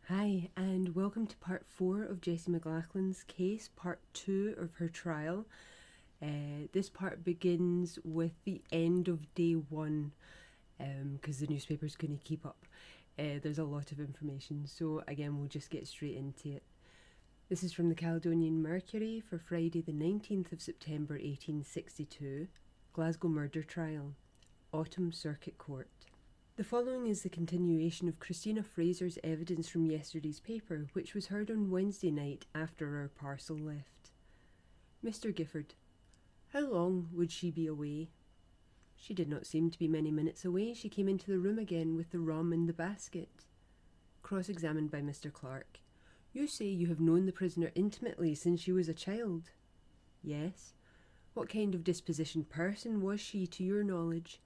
Hi, and welcome to part 4 of Jessie McLachlan's case, part 2 of her trial. This part begins with the end of day 1, because the newspaper's going to keep up. There's a lot of information, so again, we'll just get straight into it. This is from the Caledonian Mercury for Friday, the 19th of September 1862, Glasgow murder trial, Autumn Circuit Court. The following is the continuation of Christina Fraser's evidence from yesterday's paper, which was heard on Wednesday night after our parcel left. Mr. Gifford. How long would she be away? She did not seem to be many minutes away. She came into the room again with the rum in the basket. Cross-examined by Mr. Clark. You say you have known the prisoner intimately since she was a child? Yes. What kind of dispositioned person was she, to your knowledge?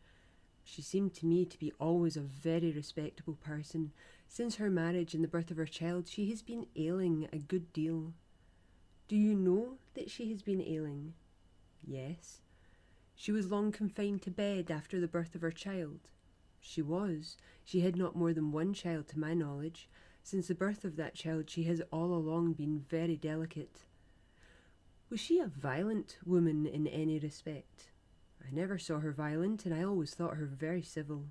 She seemed to me to be always a very respectable person. Since her marriage and the birth of her child, she has been ailing a good deal. Do you know that she has been ailing? Yes. She was long confined to bed after the birth of her child? She was. She had not more than one child to my knowledge. Since the birth of that child, she has all along been very delicate. Was she a violent woman in any respect? I never saw her violent, and I always thought her very civil.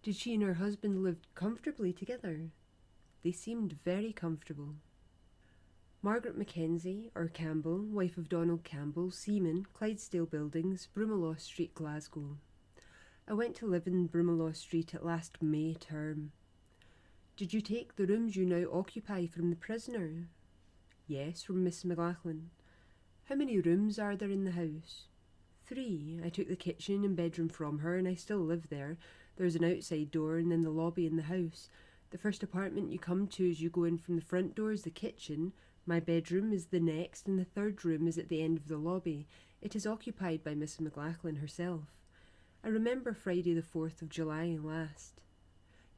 Did she and her husband live comfortably together? They seemed very comfortable. Margaret Mackenzie, or Campbell, wife of Donald Campbell, seaman, Clydesdale Buildings, Brumallow Street, Glasgow. I went to live in Brumallow Street at last May term. Did you take the rooms you now occupy from the prisoner? Yes, from Miss McLachlan. How many rooms are there in the house? 3. I took the kitchen and bedroom from her, and I still live there. There's an outside door and then the lobby in the house. The first apartment you come to as you go in from the front door is the kitchen. My bedroom is the next, and the third room is at the end of the lobby. It is occupied by Miss McLachlan herself. I remember Friday the 4th of July last.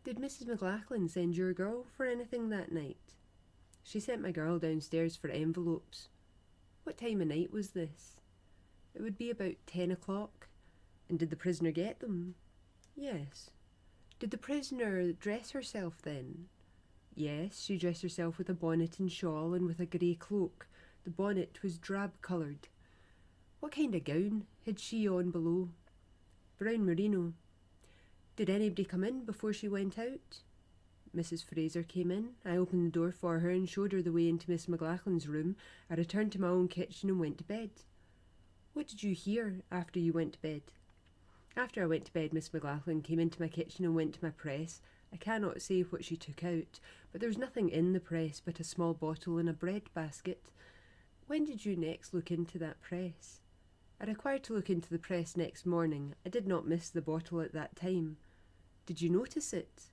Did Mrs. McLachlan send your girl for anything that night? She sent my girl downstairs for envelopes. What time of night was this? It would be about 10 o'clock. And did the prisoner get them? Yes. Did the prisoner dress herself then? Yes, she dressed herself with a bonnet and shawl and with a grey cloak. The bonnet was drab-coloured. What kind of gown had she on below? Brown merino. Did anybody come in before she went out? Mrs. Fraser came in. I opened the door for her and showed her the way into Miss McLachlan's room. I returned to my own kitchen and went to bed. What did you hear after you went to bed? After I went to bed, Miss McLachlan came into my kitchen and went to my press. I cannot say what she took out, but there was nothing in the press but a small bottle and a bread basket. When did you next look into that press? I required to look into the press next morning. I did not miss the bottle at that time. Did you notice it?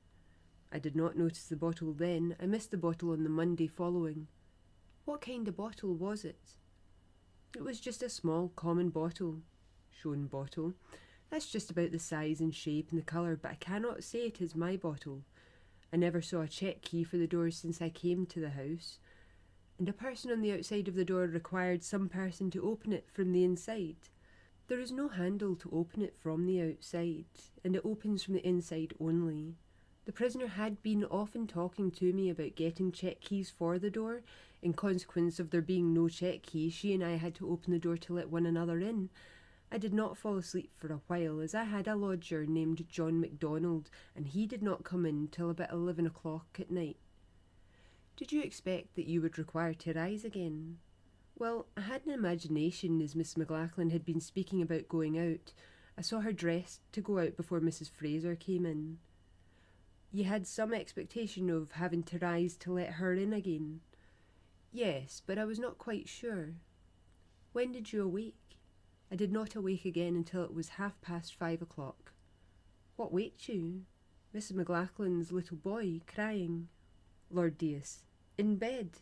I did not notice the bottle then. I missed the bottle on the Monday following. What kind of bottle was it? It was just a small, common bottle. Shown bottle. That's just about the size and shape and the colour, but I cannot say it is my bottle. I never saw a check key for the door since I came to the house. And a person on the outside of the door required some person to open it from the inside. There is no handle to open it from the outside, and it opens from the inside only. The prisoner had been often talking to me about getting check keys for the door. In consequence of there being no check key, she and I had to open the door to let one another in. I did not fall asleep for a while, as I had a lodger named John MacDonald, and he did not come in till about 11 o'clock at night. Did you expect that you would require to rise again? Well, I had an imagination as Miss McLachlan had been speaking about going out. I saw her dressed to go out before Mrs. Fraser came in. You had some expectation of having to rise to let her in again? Yes, but I was not quite sure. When did you awake? I did not awake again until it was 5:30 o'clock. What waked you? Mrs. McLachlan's little boy crying. Lord Deas. In bed?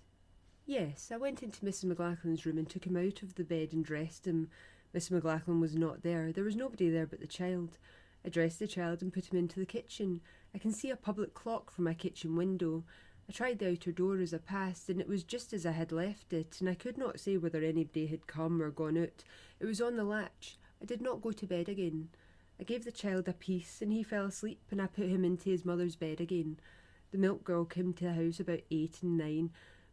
Yes, I went into Mrs. McLachlan's room and took him out of the bed and dressed him. Miss McLachlan was not there. There was nobody there but the child. I dressed the child and put him into the kitchen. I can see a public clock from my kitchen window. I tried the outer door as I passed, and it was just as I had left it, and I could not say whether anybody had come or gone out. It was on the latch. I did not go to bed again. I gave the child a piece, and he fell asleep, and I put him into his mother's bed again. The milk girl came to the house about 8 and 9.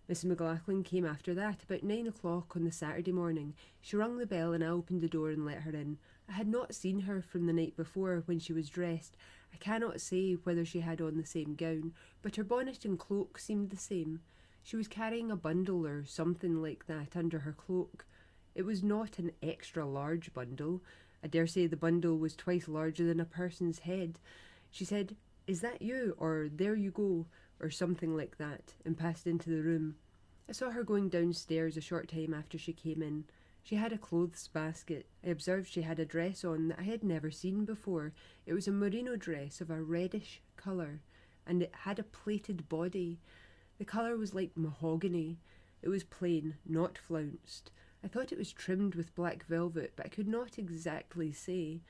Mrs. McLachlan came after that, about 9 o'clock on the Saturday morning. She rung the bell and I opened the door and let her in. I had not seen her from the night before when she was dressed. I cannot say whether she had on the same gown, but her bonnet and cloak seemed the same. She was carrying a bundle or something like that under her cloak. It was not an extra large bundle. I dare say the bundle was twice larger than a person's head. She said, "Is that you?" or "There you go," or something like that, and passed into the room. I saw her going downstairs a short time after she came in. She had a clothes basket. I observed she had a dress on that I had never seen before. It was a merino dress of a reddish colour, and it had a plaited body. The colour was like mahogany. It was plain, not flounced. I thought it was trimmed with black velvet, but I could not exactly say.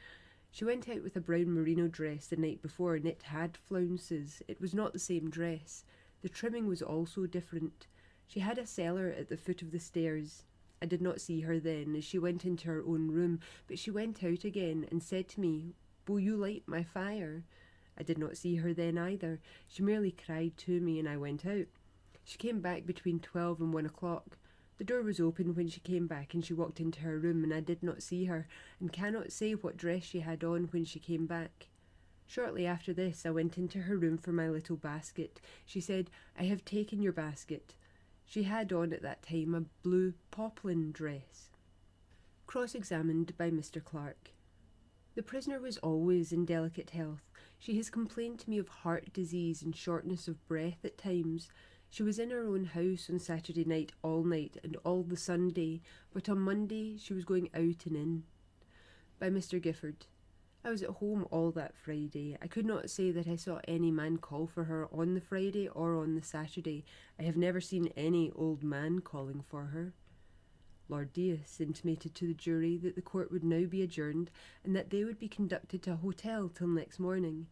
She went out with a brown merino dress the night before, and it had flounces. It was not the same dress. The trimming was also different. She had a cellar at the foot of the stairs. I did not see her then, as she went into her own room, but she went out again and said to me, "Will you light my fire?" I did not see her then either. She merely cried to me and I went out. She came back between 12 and 1 o'clock. The door was open when she came back and she walked into her room, and I did not see her and cannot say what dress she had on when she came back. Shortly after this I went into her room for my little basket. She said, "I have taken your basket." She had on at that time a blue poplin dress. Cross-examined by Mr. Clark. The prisoner was always in delicate health. She has complained to me of heart disease and shortness of breath at times. She was in her own house on Saturday night and all the Sunday, but on Monday she was going out and in. By Mr. Gifford. I was at home all that Friday. I could not say that I saw any man call for her on the Friday or on the Saturday. I have never seen any old man calling for her. Lord Dias intimated to the jury that the court would now be adjourned and that they would be conducted to a hotel till next morning.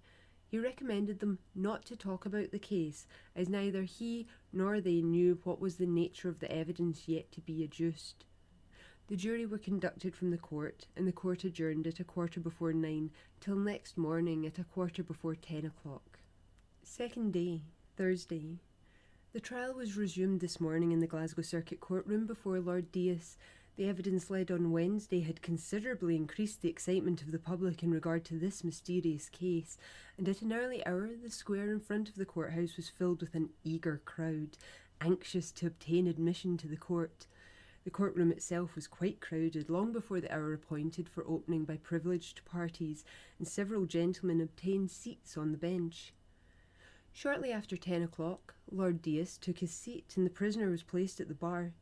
He recommended them not to talk about the case, as neither he nor they knew what was the nature of the evidence yet to be adduced. The jury were conducted from the court, and the court adjourned at 9:15 till next morning at 10:15 o'clock. Second day, Thursday. The trial was resumed this morning in the Glasgow Circuit Courtroom before Lord Dias. The evidence led on Wednesday had considerably increased the excitement of the public in regard to this mysterious case, and at an early hour the square in front of the courthouse was filled with an eager crowd, anxious to obtain admission to the court. The courtroom itself was quite crowded long before the hour appointed for opening by privileged parties, and several gentlemen obtained seats on the bench. Shortly after 10 o'clock, Lord Dias took his seat and the prisoner was placed at the bar.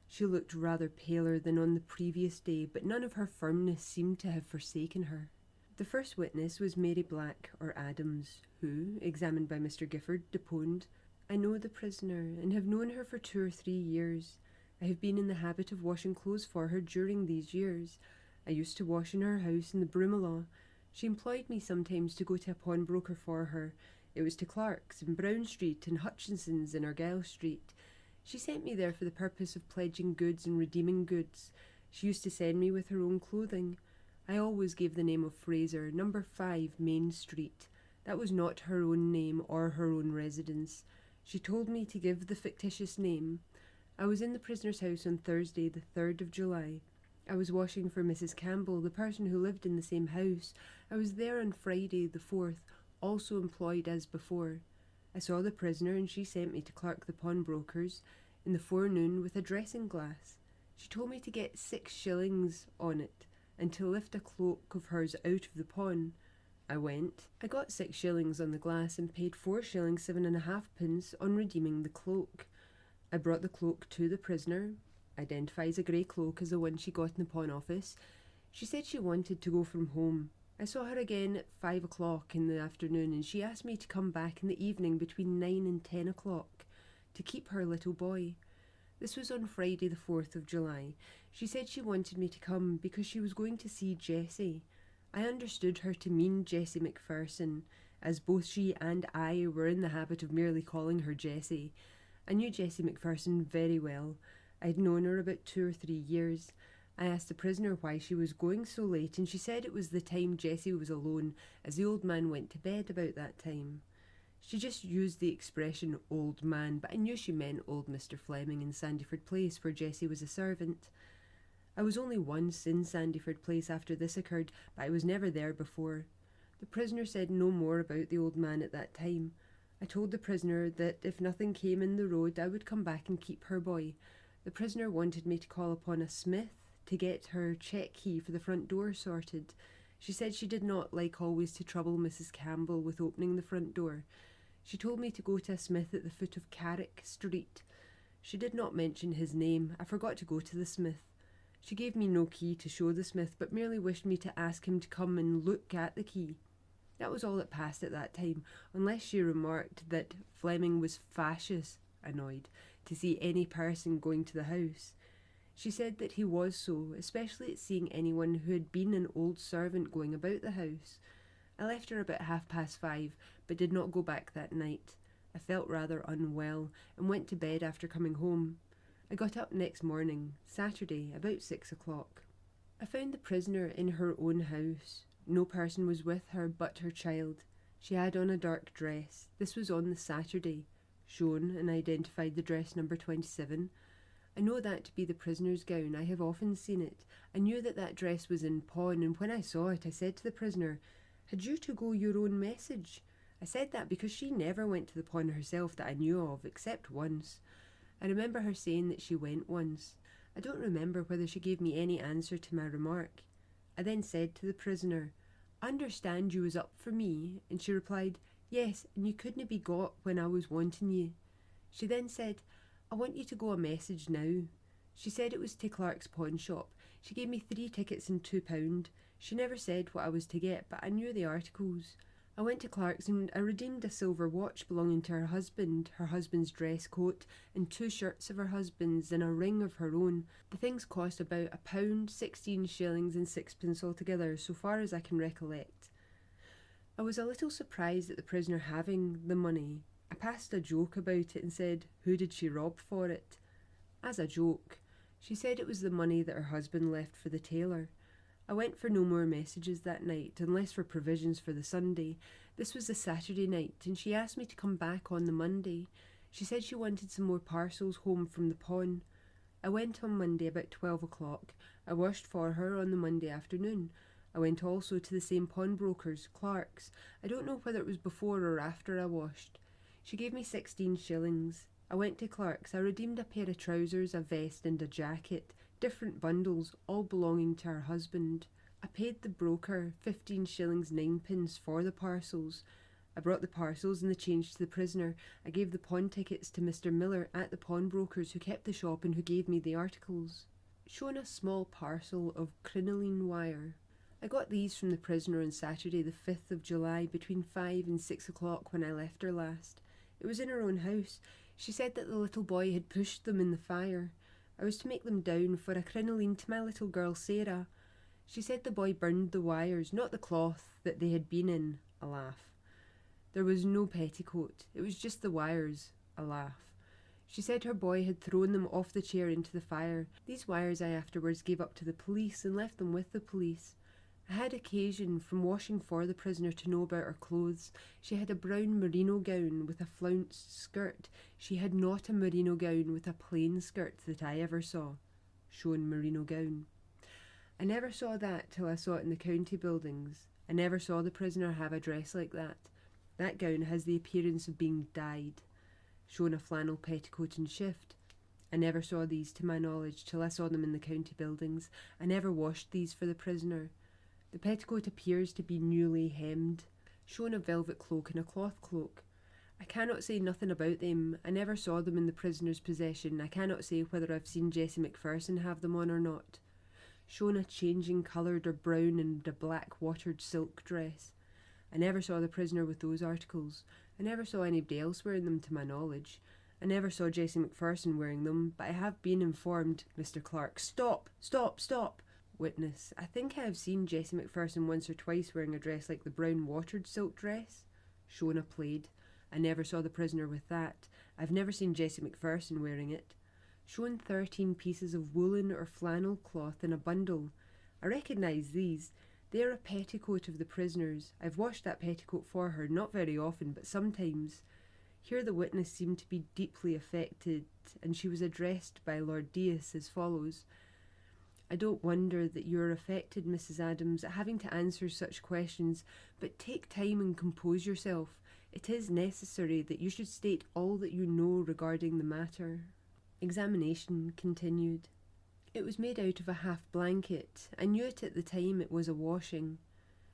She looked rather paler than on the previous day, but none of her firmness seemed to have forsaken her. The first witness was Mary Black, or Adams, who, examined by Mr. Gifford, deponed, "I know the prisoner, and have known her for 2 or 3 years. I have been in the habit of washing clothes for her during these years. I used to wash in her house in the Brumallow. She employed me sometimes to go to a pawnbroker for her. It was to Clark's in Brown Street and Hutchinson's in Argyle Street. She sent me there for the purpose of pledging goods and redeeming goods. She used to send me with her own clothing. I always gave the name of Fraser, number 5 Main Street. That was not her own name or her own residence. She told me to give the fictitious name. I was in the prisoner's house on Thursday, the 3rd of July. I was washing for Mrs. Campbell, the person who lived in the same house. I was there on Friday, the 4th, also employed as before. I saw the prisoner and she sent me to Clark the pawnbroker's in the forenoon with a dressing glass. She told me to get 6 shillings on it and to lift a cloak of hers out of the pawn. I went. I got 6 shillings on the glass and paid 4 shillings 7.5 on redeeming the cloak. I brought the cloak to the prisoner, identifies a grey cloak as the one she got in the pawn office. She said she wanted to go from home. I saw her again at 5 o'clock in the afternoon, and she asked me to come back in the evening between 9 and 10 o'clock to keep her little boy. This was on Friday the 4th of July. She said she wanted me to come because she was going to see Jessie. I understood her to mean Jessie McPherson, as both she and I were in the habit of merely calling her Jessie. I knew Jessie McPherson very well. I had known her about 2 or 3 years. I asked the prisoner why she was going so late, and she said it was the time Jessie was alone, as the old man went to bed about that time. She just used the expression old man, but I knew she meant old Mr. Fleming in Sandyford Place, where Jessie was a servant. I was only once in Sandyford Place after this occurred, but I was never there before. The prisoner said no more about the old man at that time. I told the prisoner that if nothing came in the road, I would come back and keep her boy. The prisoner wanted me to call upon a smith to get her check key for the front door sorted. She said she did not like always to trouble Mrs. Campbell with opening the front door. She told me to go to a smith at the foot of Carrick Street. She did not mention his name. I forgot to go to the smith. She gave me no key to show the smith, but merely wished me to ask him to come and look at the key. That was all that passed at that time, unless she remarked that Fleming was fascious, annoyed, to see any person going to the house. She said that he was so, especially at seeing anyone who had been an old servant going about the house. I left her about 5:30, but did not go back that night. I felt rather unwell, and went to bed after coming home. I got up next morning, Saturday, about 6 o'clock. I found the prisoner in her own house. No person was with her but her child. She had on a dark dress. This was on the Saturday. Shown and identified the dress number 27. I know that to be the prisoner's gown. I have often seen it. I knew that that dress was in pawn, and when I saw it, I said to the prisoner, "Had you to go your own message?" I said that because she never went to the pawn herself that I knew of, except once. I remember her saying that she went once. I don't remember whether she gave me any answer to my remark. I then said to the prisoner, "I understand you was up for me," and she replied, "Yes, and you couldn't be got when I was wanting you." She then said, "I want you to go a message now." She said it was to Clark's pawn shop. She gave me 3 tickets and £2. She never said what I was to get, but I knew the articles. I went to Clark's and I redeemed a silver watch belonging to her husband's dress coat, and 2 shirts of her husband's and a ring of her own. The things cost about £1, 16 shillings and 6pence altogether, so far as I can recollect. I was a little surprised at the prisoner having the money. I passed a joke about it and said, "Who did she rob for it?" As a joke. She said it was the money that her husband left for the tailor. I went for no more messages that night, unless for provisions for the Sunday. This was the Saturday night, and she asked me to come back on the Monday. She said she wanted some more parcels home from the pawn. I went on Monday about 12 o'clock. I washed for her on the Monday afternoon. I went also to the same pawnbroker's, Clark's. I don't know whether it was before or after I washed. She gave me 16 shillings. I went to Clark's. I redeemed a pair of trousers, a vest and a jacket, different bundles, all belonging to her husband. I paid the broker 15 shillings 9pence for the parcels. I brought the parcels and the change to the prisoner. I gave the pawn tickets to Mr. Miller at the pawnbroker's who kept the shop and who gave me the articles. Shown a small parcel of crinoline wire. I got these from the prisoner on Saturday the 5th of July between 5 and 6 o'clock when I left her last. It was in her own house. She said that the little boy had pushed them in the fire. I was to make them down for a crinoline to my little girl Sarah. She said the boy burned the wires, not the cloth that they had been in. A laugh. There was no petticoat. It was just the wires. A laugh. She said her boy had thrown them off the chair into the fire. These wires I afterwards gave up to the police and left them with the police. I had occasion from washing for the prisoner to know about her clothes. She had a brown merino gown with a flounced skirt. She had not a merino gown with a plain skirt that I ever saw. Shown merino gown. I never saw that till I saw it in the county buildings. I never saw the prisoner have a dress like that. That gown has the appearance of being dyed. Shown a flannel petticoat and shift. I never saw these to my knowledge till I saw them in the county buildings. I never washed these for the prisoner. The petticoat appears to be newly hemmed. Shown a velvet cloak and a cloth cloak. I cannot say nothing about them. I never saw them in the prisoner's possession. I cannot say whether I've seen Jessie McPherson have them on or not. Shown a changing coloured or brown and a black watered silk dress. I never saw the prisoner with those articles. I never saw anybody else wearing them to my knowledge. I never saw Jessie McPherson wearing them, but I have been informed. Mr. Clark, stop, stop, stop. Witness, I think I have seen Jessie McPherson once or twice wearing a dress like the brown watered silk dress. Shown a plaid. I never saw the prisoner with that. I've never seen Jessie McPherson wearing it. Shown 13 pieces of woolen or flannel cloth in a bundle. I recognise these. They are a petticoat of the prisoner's. I've washed that petticoat for her, not very often, but sometimes. Here the witness seemed to be deeply affected, and she was addressed by Lord Dias as follows. I don't wonder that you are affected, Mrs. Adams, at having to answer such questions, but take time and compose yourself. It is necessary that you should state all that you know regarding the matter. Examination continued. It was made out of a half blanket. I knew it at the time. It was a washing.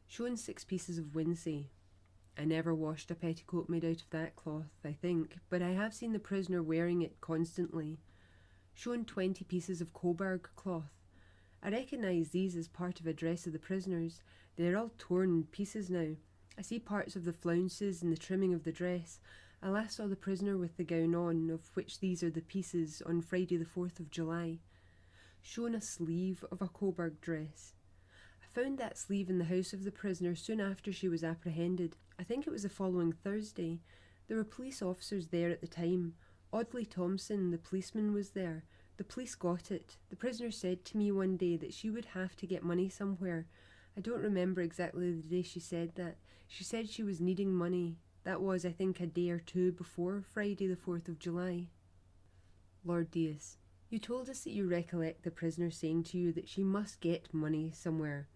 Shown 6 pieces of wincey. I never washed a petticoat made out of that cloth, I think, but I have seen the prisoner wearing it constantly. Shown 20 pieces of Coburg cloth. I recognise these as part of a dress of the prisoner's. They are all torn pieces now. I see parts of the flounces and the trimming of the dress. I last saw the prisoner with the gown on, of which these are the pieces, on Friday the 4th of July. Shown a sleeve of a Coburg dress. I found that sleeve in the house of the prisoner soon after she was apprehended. I think it was the following Thursday. There were police officers there at the time. Audley Thompson, the policeman, was there. The police got it. The prisoner said to me one day that she would have to get money somewhere. I don't remember exactly the day she said that. She said she was needing money. That was, I think, a day or two before Friday the 4th of July. Lord Dias. You told us that you recollect the prisoner saying to you that she must get money somewhere.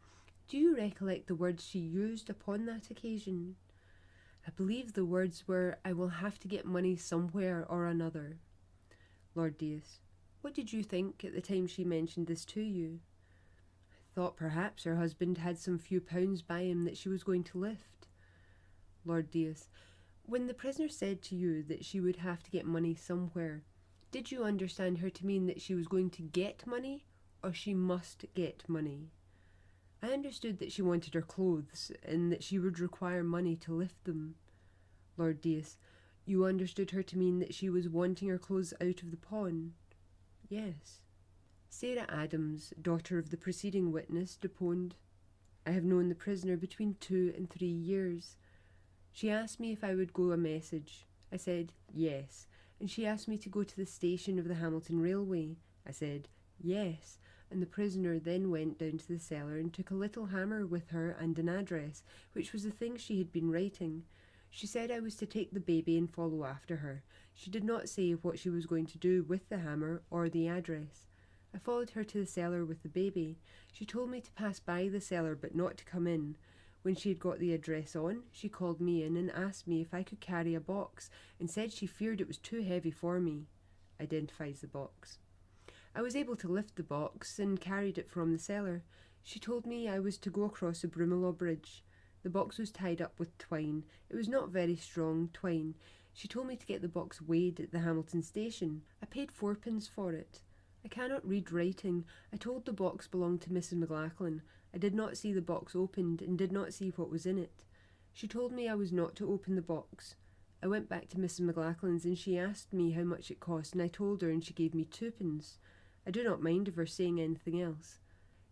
Do you recollect the words she used upon that occasion? I believe the words were, I will have to get money somewhere or another. Lord Dias. What did you think at the time she mentioned this to you? I thought perhaps her husband had some few pounds by him that she was going to lift. Lord Dias. When the prisoner said to you that she would have to get money somewhere, did you understand her to mean that she was going to get money, or she must get money? I understood that she wanted her clothes, and that she would require money to lift them. Lord Dias. You understood her to mean that she was wanting her clothes out of the pawn? Yes. Sarah Adams, daughter of the preceding witness, deponed. I have known the prisoner between 2 and 3 years. She asked me if I would go a message. I said, yes, and she asked me to go to the station of the Hamilton Railway. I said, yes, and the prisoner then went down to the cellar and took a little hammer with her and an address, which was the thing she had been writing. She said I was to take the baby and follow after her. She did not say what she was going to do with the hammer or the address. I followed her to the cellar with the baby. She told me to pass by the cellar but not to come in. When she had got the address on, she called me in and asked me if I could carry a box, and said she feared it was too heavy for me. Identifies the box. I was able to lift the box and carried it from the cellar. She told me I was to go across the Broomielaw Bridge. The box was tied up with twine. It was not very strong twine. She told me to get the box weighed at the Hamilton station. I paid 4p for it. I cannot read writing. I told the box belonged to Mrs. McLachlan. I did not see the box opened and did not see what was in it. She told me I was not to open the box. I went back to Mrs. McLachlan's and she asked me how much it cost, and I told her and she gave me 2p. I do not mind of her saying anything else.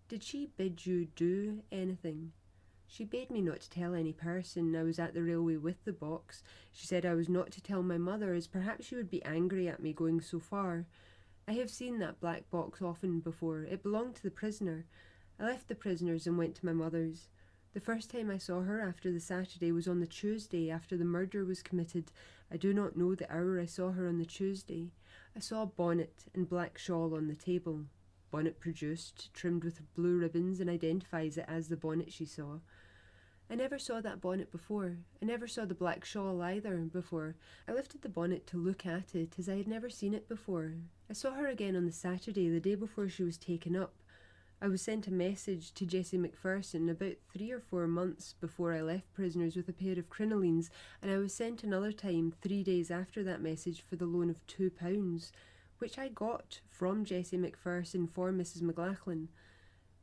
Did she bid you do anything? She bade me not to tell any person I was at the railway with the box. She said I was not to tell my mother, as perhaps she would be angry at me going so far. I have seen that black box often before. It belonged to the prisoner. I left the prisoner's and went to my mother's. The first time I saw her after the Saturday was on the Tuesday after the murder was committed. I do not know the hour I saw her on the Tuesday. I saw a bonnet and black shawl on the table. Bonnet produced, trimmed with blue ribbons, and identifies it as the bonnet she saw. I never saw that bonnet before. I never saw the black shawl either before. I lifted the bonnet to look at it, as I had never seen it before. I saw her again on the Saturday, the day before she was taken up. I was sent a message to Jessie McPherson about 3 or 4 months before I left prisoners with a pair of crinolines, and I was sent another time 3 days after that message for the loan of £2, which I got from Jessie McPherson for Mrs. McLachlan.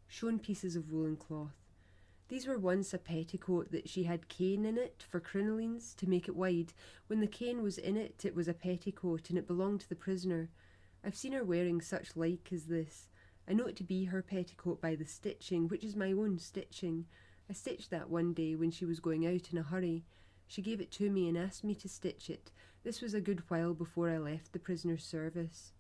Shown pieces of woolen cloth. These were once a petticoat that she had cane in it for crinolines to make it wide. When the cane was in it, it was a petticoat and it belonged to the prisoner. I've seen her wearing such like as this. I know it to be her petticoat by the stitching, which is my own stitching. I stitched that one day when she was going out in a hurry. She gave it to me and asked me to stitch it. This was a good while before I left the prisoner's service.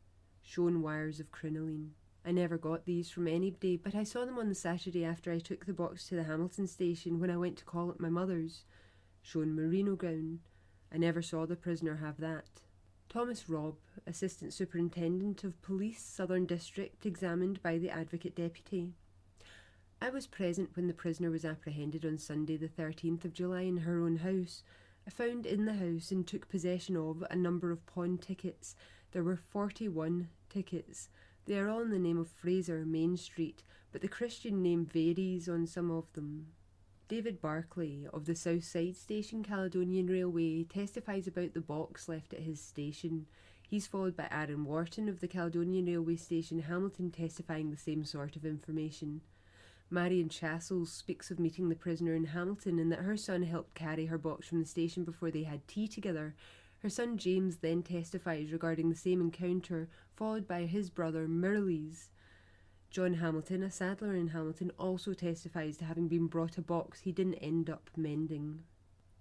Shown wires of crinoline. I never got these from anybody, but I saw them on the Saturday after I took the box to the Hamilton station when I went to call at my mother's. Shown merino gown. I never saw the prisoner have that. Thomas Robb, Assistant Superintendent of Police, Southern District, examined by the Advocate Deputy. I was present when the prisoner was apprehended on Sunday the 13th of July in her own house. I found in the house and took possession of a number of pawn tickets. There were 41 tickets. They are all in the name of Fraser, Main Street, but the Christian name varies on some of them. David Barclay of the South Side Station Caledonian Railway testifies about the box left at his station. He's followed by Aaron Wharton of the Caledonian Railway Station Hamilton testifying the same sort of information. Marion Chassels speaks of meeting the prisoner in Hamilton and that her son helped carry her box from the station before they had tea together. Her son James then testifies regarding the same encounter, followed by his brother Mirrlees. John Hamilton, a saddler in Hamilton, also testifies to having been brought a box he didn't end up mending.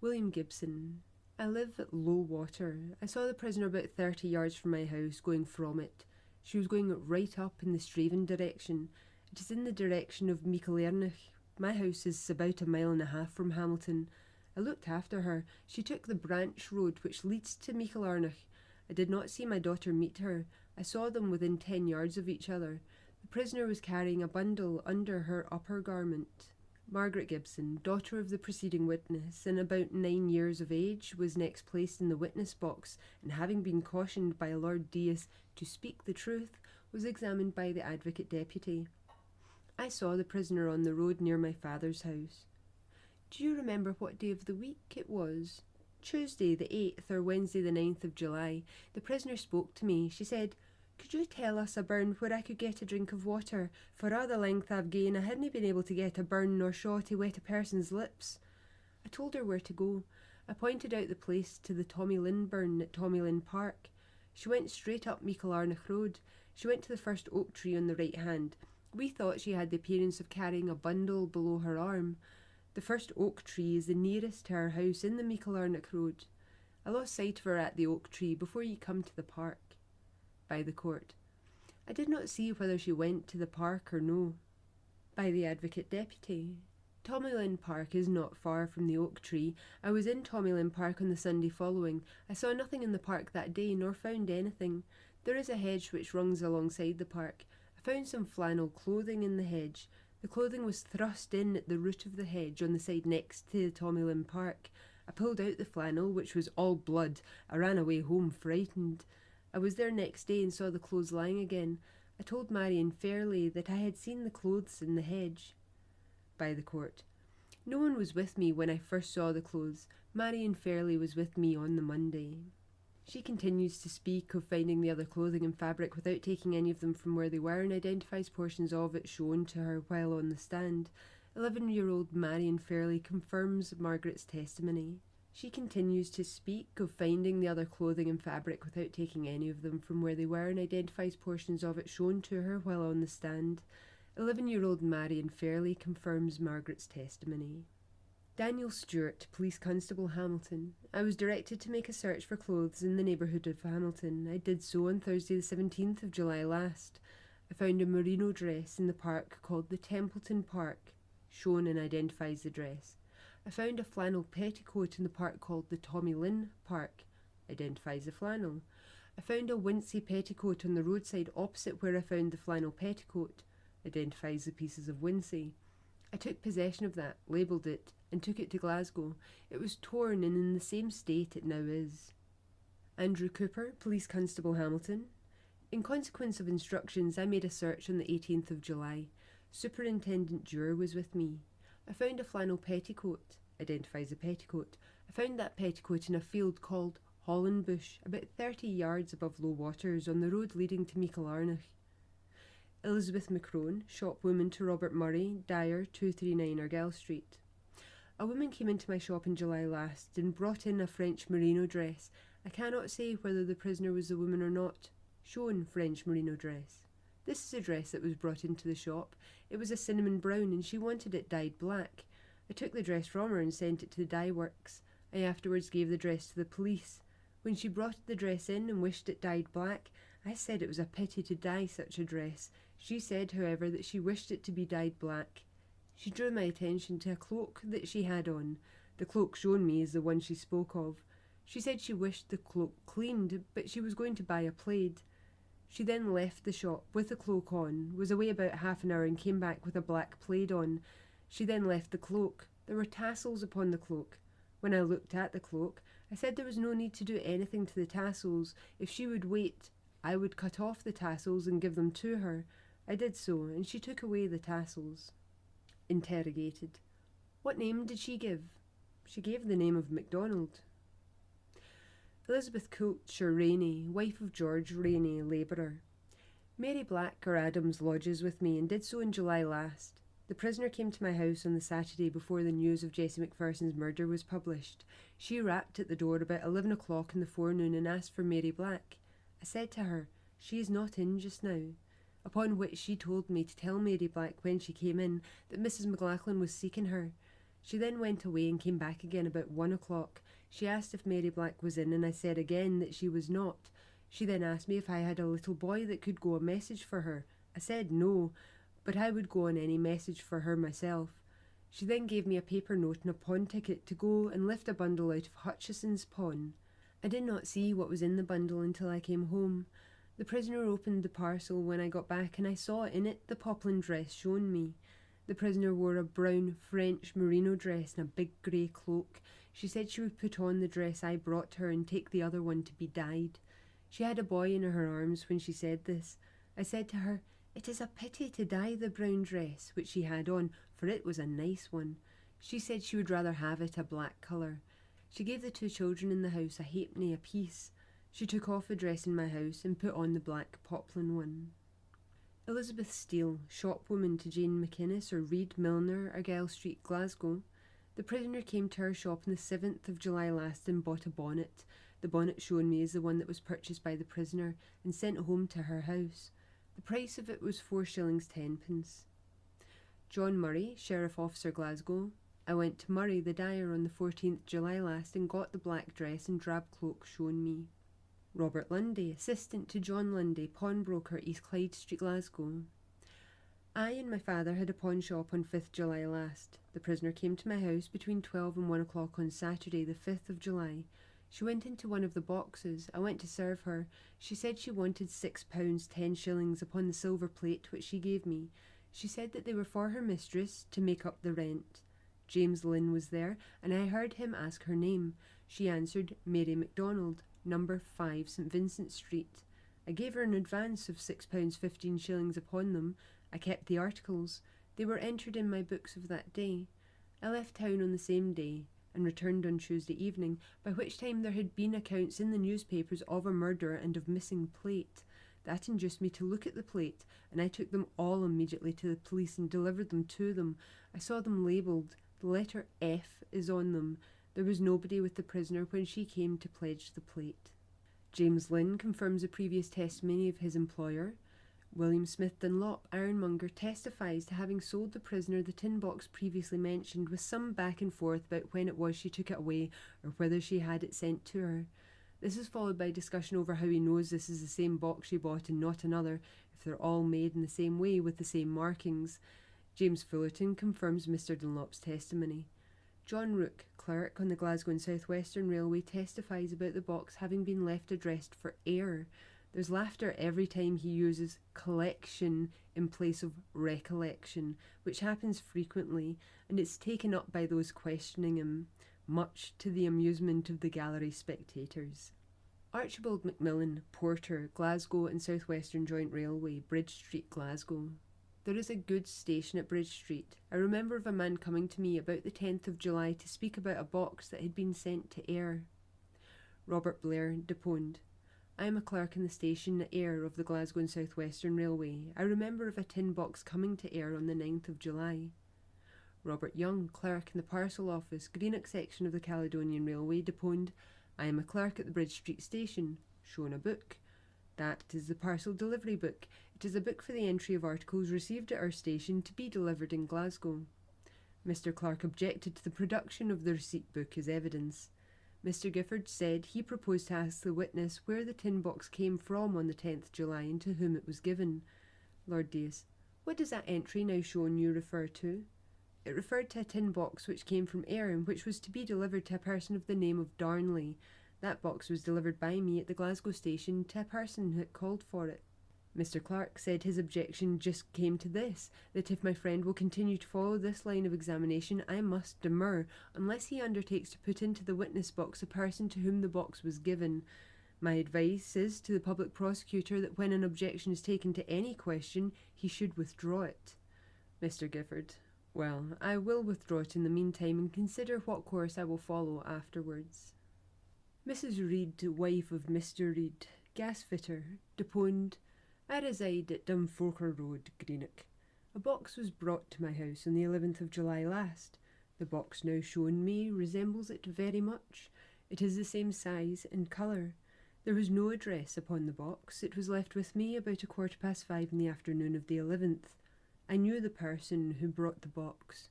William Gibson. I live at low water. I saw the prisoner about 30 yards from my house going from it. She was going right up in the Straven direction. It is in the direction of Michelernich. My house is about 1.5 miles from Hamilton. I looked after her. She took the branch road which leads to Michelernich. I did not see my daughter meet her. I saw them within 10 yards of each other. The prisoner was carrying a bundle under her upper garment. Margaret Gibson, daughter of the preceding witness, and about 9 years of age, was next placed in the witness box, and having been cautioned by Lord Dias to speak the truth, was examined by the Advocate Deputy. I saw the prisoner on the road near my father's house. Do you remember what day of the week it was? Tuesday the 8th or Wednesday the 9th of July. The prisoner spoke to me. She said, "Could you tell us a burn where I could get a drink of water? For all the length I've gane, I hadn't been able to get a burn nor shaw to wet a person's lips." I told her where to go. I pointed out the place to the Tommy Lynn burn at Tommy Lynn Park. She went straight up Michelernich Road. She went to the first oak tree on the right hand. We thought she had the appearance of carrying a bundle below her arm. The first oak tree is the nearest to her house in the Michelernich Road. I lost sight of her at the oak tree before you come to the park. By the court. I did not see whether she went to the park or no. By the Advocate Deputy. Tommy Lynn Park is not far from the oak tree. I was in Tommy Lynn Park on the Sunday following. I saw nothing in the park that day, nor found anything. There is a hedge which runs alongside the park. I found some flannel clothing in the hedge. The clothing was thrust in at the root of the hedge on the side next to Tommy Lynn Park. I pulled out the flannel, which was all blood. I ran away home frightened. I was there next day and saw the clothes lying again. I told Marion Fairley that I had seen the clothes in the hedge. By the court. No one was with me when I first saw the clothes. Marion Fairley was with me on the Monday. She continues to speak of finding the other clothing and fabric without taking any of them from where they were and identifies portions of it shown to her while on the stand. 11-year-old Marion Fairley confirms Margaret's testimony. She continues to speak of finding the other clothing and fabric without taking any of them from where they were and identifies portions of it shown to her while on the stand. 11-year-old Marion Fairley confirms Margaret's testimony. Daniel Stewart, Police Constable, Hamilton. I was directed to make a search for clothes in the neighbourhood of Hamilton. I did so on Thursday the 17th of July last. I found a merino dress in the park called the Templeton Park, shown and identifies the dress. I found a flannel petticoat in the park called the Tommy Lynn Park, identifies the flannel. I found a wincey petticoat on the roadside opposite where I found the flannel petticoat, identifies the pieces of wincey. I took possession of that, labelled it, and took it to Glasgow. It was torn and in the same state it now is. Andrew Cooper, Police Constable, Hamilton. In consequence of instructions, I made a search on the 18th of July. Superintendent Dewar was with me. I found a flannel petticoat, identifies a petticoat. I found that petticoat in a field called Holland Bush, about 30 yards above low waters on the road leading to Michelernich. Elizabeth McCrone, shopwoman to Robert Murray, Dyer, 239 Argyle Street. A woman came into my shop in July last and brought in a French merino dress. I cannot say whether the prisoner was the woman or not. Shown French merino dress. This is a dress that was brought into the shop. It was a cinnamon brown and she wanted it dyed black. I took the dress from her and sent it to the dye works. I afterwards gave the dress to the police. When she brought the dress in and wished it dyed black, I said it was a pity to dye such a dress. She said, however, that she wished it to be dyed black. She drew my attention to a cloak that she had on. The cloak shown me is the one she spoke of. She said she wished the cloak cleaned, but she was going to buy a plaid. She then left the shop with the cloak on, was away about half an hour and came back with a black plaid on. She then left the cloak. There were tassels upon the cloak. When I looked at the cloak, I said there was no need to do anything to the tassels. If she would wait, I would cut off the tassels and give them to her. I did so, and she took away the tassels. Interrogated. What name did she give? She gave the name of MacDonald. Elizabeth Coulter Rainey, wife of George Rainey, labourer. Mary Black Adams lodges with me and did so in July last. The prisoner came to my house on the Saturday before the news of Jessie McPherson's murder was published. She rapped at the door about 11 o'clock in the forenoon and asked for Mary Black. I said to her, "She is not in just now," upon which she told me to tell Mary Black when she came in that Mrs. McLachlan was seeking her. She then went away and came back again about 1 o'clock. She asked if Mary Black was in, and I said again that she was not. She then asked me if I had a little boy that could go a message for her. I said no, but I would go on any message for her myself. She then gave me a paper note and a pawn ticket to go and lift a bundle out of Hutchison's pawn. I did not see what was in the bundle until I came home. The prisoner opened the parcel when I got back, and I saw in it the poplin dress shown me. The prisoner wore a brown French merino dress and a big grey cloak. She said she would put on the dress I brought her and take the other one to be dyed. She had a boy in her arms when she said this. I said to her, "It is a pity to dye the brown dress," which she had on, for it was a nice one. She said she would rather have it a black colour. She gave the two children in the house a halfpenny apiece. She took off the dress in my house and put on the black poplin one. Elizabeth Steele, shopwoman to Jane McInnes or Reed Milner, Argyle Street, Glasgow. The prisoner came to our shop on the 7th of July last and bought a bonnet. The bonnet shown me is the one that was purchased by the prisoner and sent home to her house. The price of it was 4 shillings 10 pence. John Murray, Sheriff Officer, Glasgow. I went to Murray the dyer on the 14th July last and got the black dress and drab cloak shown me. Robert Lundy, assistant to John Lundy, pawnbroker, East Clyde Street, Glasgow. I and my father had a pawn shop on 5th July last. The prisoner came to my house between 12 and 1 o'clock on Saturday, the 5th of July. She went into one of the boxes. I went to serve her. She said she wanted £6 10 shillings upon the silver plate which she gave me. She said that they were for her mistress to make up the rent. James Lynn was there, and I heard him ask her name. She answered, Mary MacDonald, number 5 St Vincent Street. I gave her an advance of £6 15 shillings upon them. I kept the articles. They were entered in my books of that day. I left town on the same day and returned on Tuesday evening, by which time there had been accounts in the newspapers of a murder and of missing plate. That induced me to look at the plate, and I took them all immediately to the police and delivered them to them. I saw them labelled. The letter F is on them. There was nobody with the prisoner when she came to pledge the plate. James Lynn confirms a previous testimony of his employer. William Smith Dunlop, ironmonger, testifies to having sold the prisoner the tin box previously mentioned, with some back and forth about when it was she took it away or whether she had it sent to her. This is followed by discussion over how he knows this is the same box she bought and not another, if they're all made in the same way with the same markings. James Fullerton confirms Mr Dunlop's testimony. John Rook, clerk on the Glasgow and South Western Railway, testifies about the box having been left addressed for air. There's laughter every time he uses collection in place of recollection, which happens frequently, and it's taken up by those questioning him, much to the amusement of the gallery spectators. Archibald Macmillan, porter, Glasgow and South Western Joint Railway, Bridge Street, Glasgow. There is a goods station at Bridge Street. I remember of a man coming to me about the 10th of July to speak about a box that had been sent to Ayr. Robert Blair, deponed. I am a clerk in the station at Ayr of the Glasgow and South Western Railway. I remember of a tin box coming to Ayr on the 9th of July. Robert Young, clerk in the parcel office, Greenock section of the Caledonian Railway, deponed. I am a clerk at the Bridge Street station. Shown a book. That is the parcel delivery book. It is a book for the entry of articles received at our station to be delivered in Glasgow. Mr Clark objected to the production of the receipt book as evidence. Mr Gifford said he proposed to ask the witness where the tin box came from on the 10th July and to whom it was given. Lord Deas: What does that entry now shown you refer to? It referred to a tin box which came from Ayr and which was to be delivered to a person of the name of Darnley. That box was delivered by me at the Glasgow station to a person who had called for it. Mr. Clark said his objection just came to this, that if my friend will continue to follow this line of examination, I must demur, unless he undertakes to put into the witness box a person to whom the box was given. My advice is to the public prosecutor that when an objection is taken to any question, he should withdraw it. Mr. Gifford: Well, I will withdraw it in the meantime and consider what course I will follow afterwards. Mrs. Reed, wife of Mr. Reed, gasfitter, deponed: I reside at Dunforker Road, Greenock. A box was brought to my house on the 11th of July last. The box now shown me resembles it very much. It is the same size and colour. There was no address upon the box. It was left with me about 5:15 in the afternoon of the 11th. I knew the person who brought the box.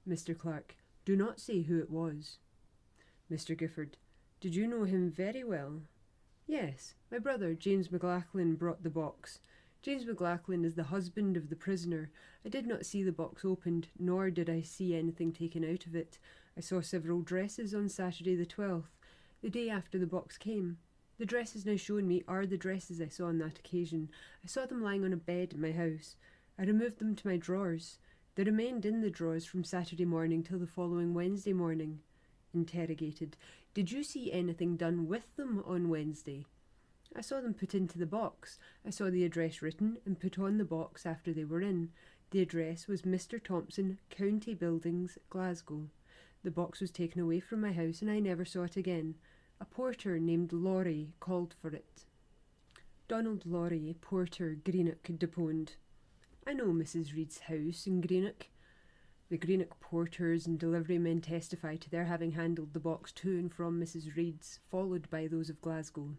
Mr. Clark: Do not say who it was. Mr. Gifford: Did you know him very well? Yes, my brother James McLachlan brought the box. James McLachlan is the husband of the prisoner. I did not see the box opened, nor did I see anything taken out of it. I saw several dresses on Saturday the 12th, the day after the box came. The dresses now shown me are the dresses I saw on that occasion. I saw them lying on a bed in my house. I removed them to my drawers. They remained in the drawers from Saturday morning till the following Wednesday morning. Interrogated: Did you see anything done with them on Wednesday? I saw them put into the box. I saw the address written and put on the box after they were in. The address was Mr. Thompson, County Buildings, Glasgow. The box was taken away from my house and I never saw it again. A porter named Laurie called for it. Donald Laurie, porter, Greenock, deponed: I know Mrs. Reed's house in Greenock. The Greenock porters and delivery men testify to their having handled the box to and from Mrs. Reed's, followed by those of Glasgow.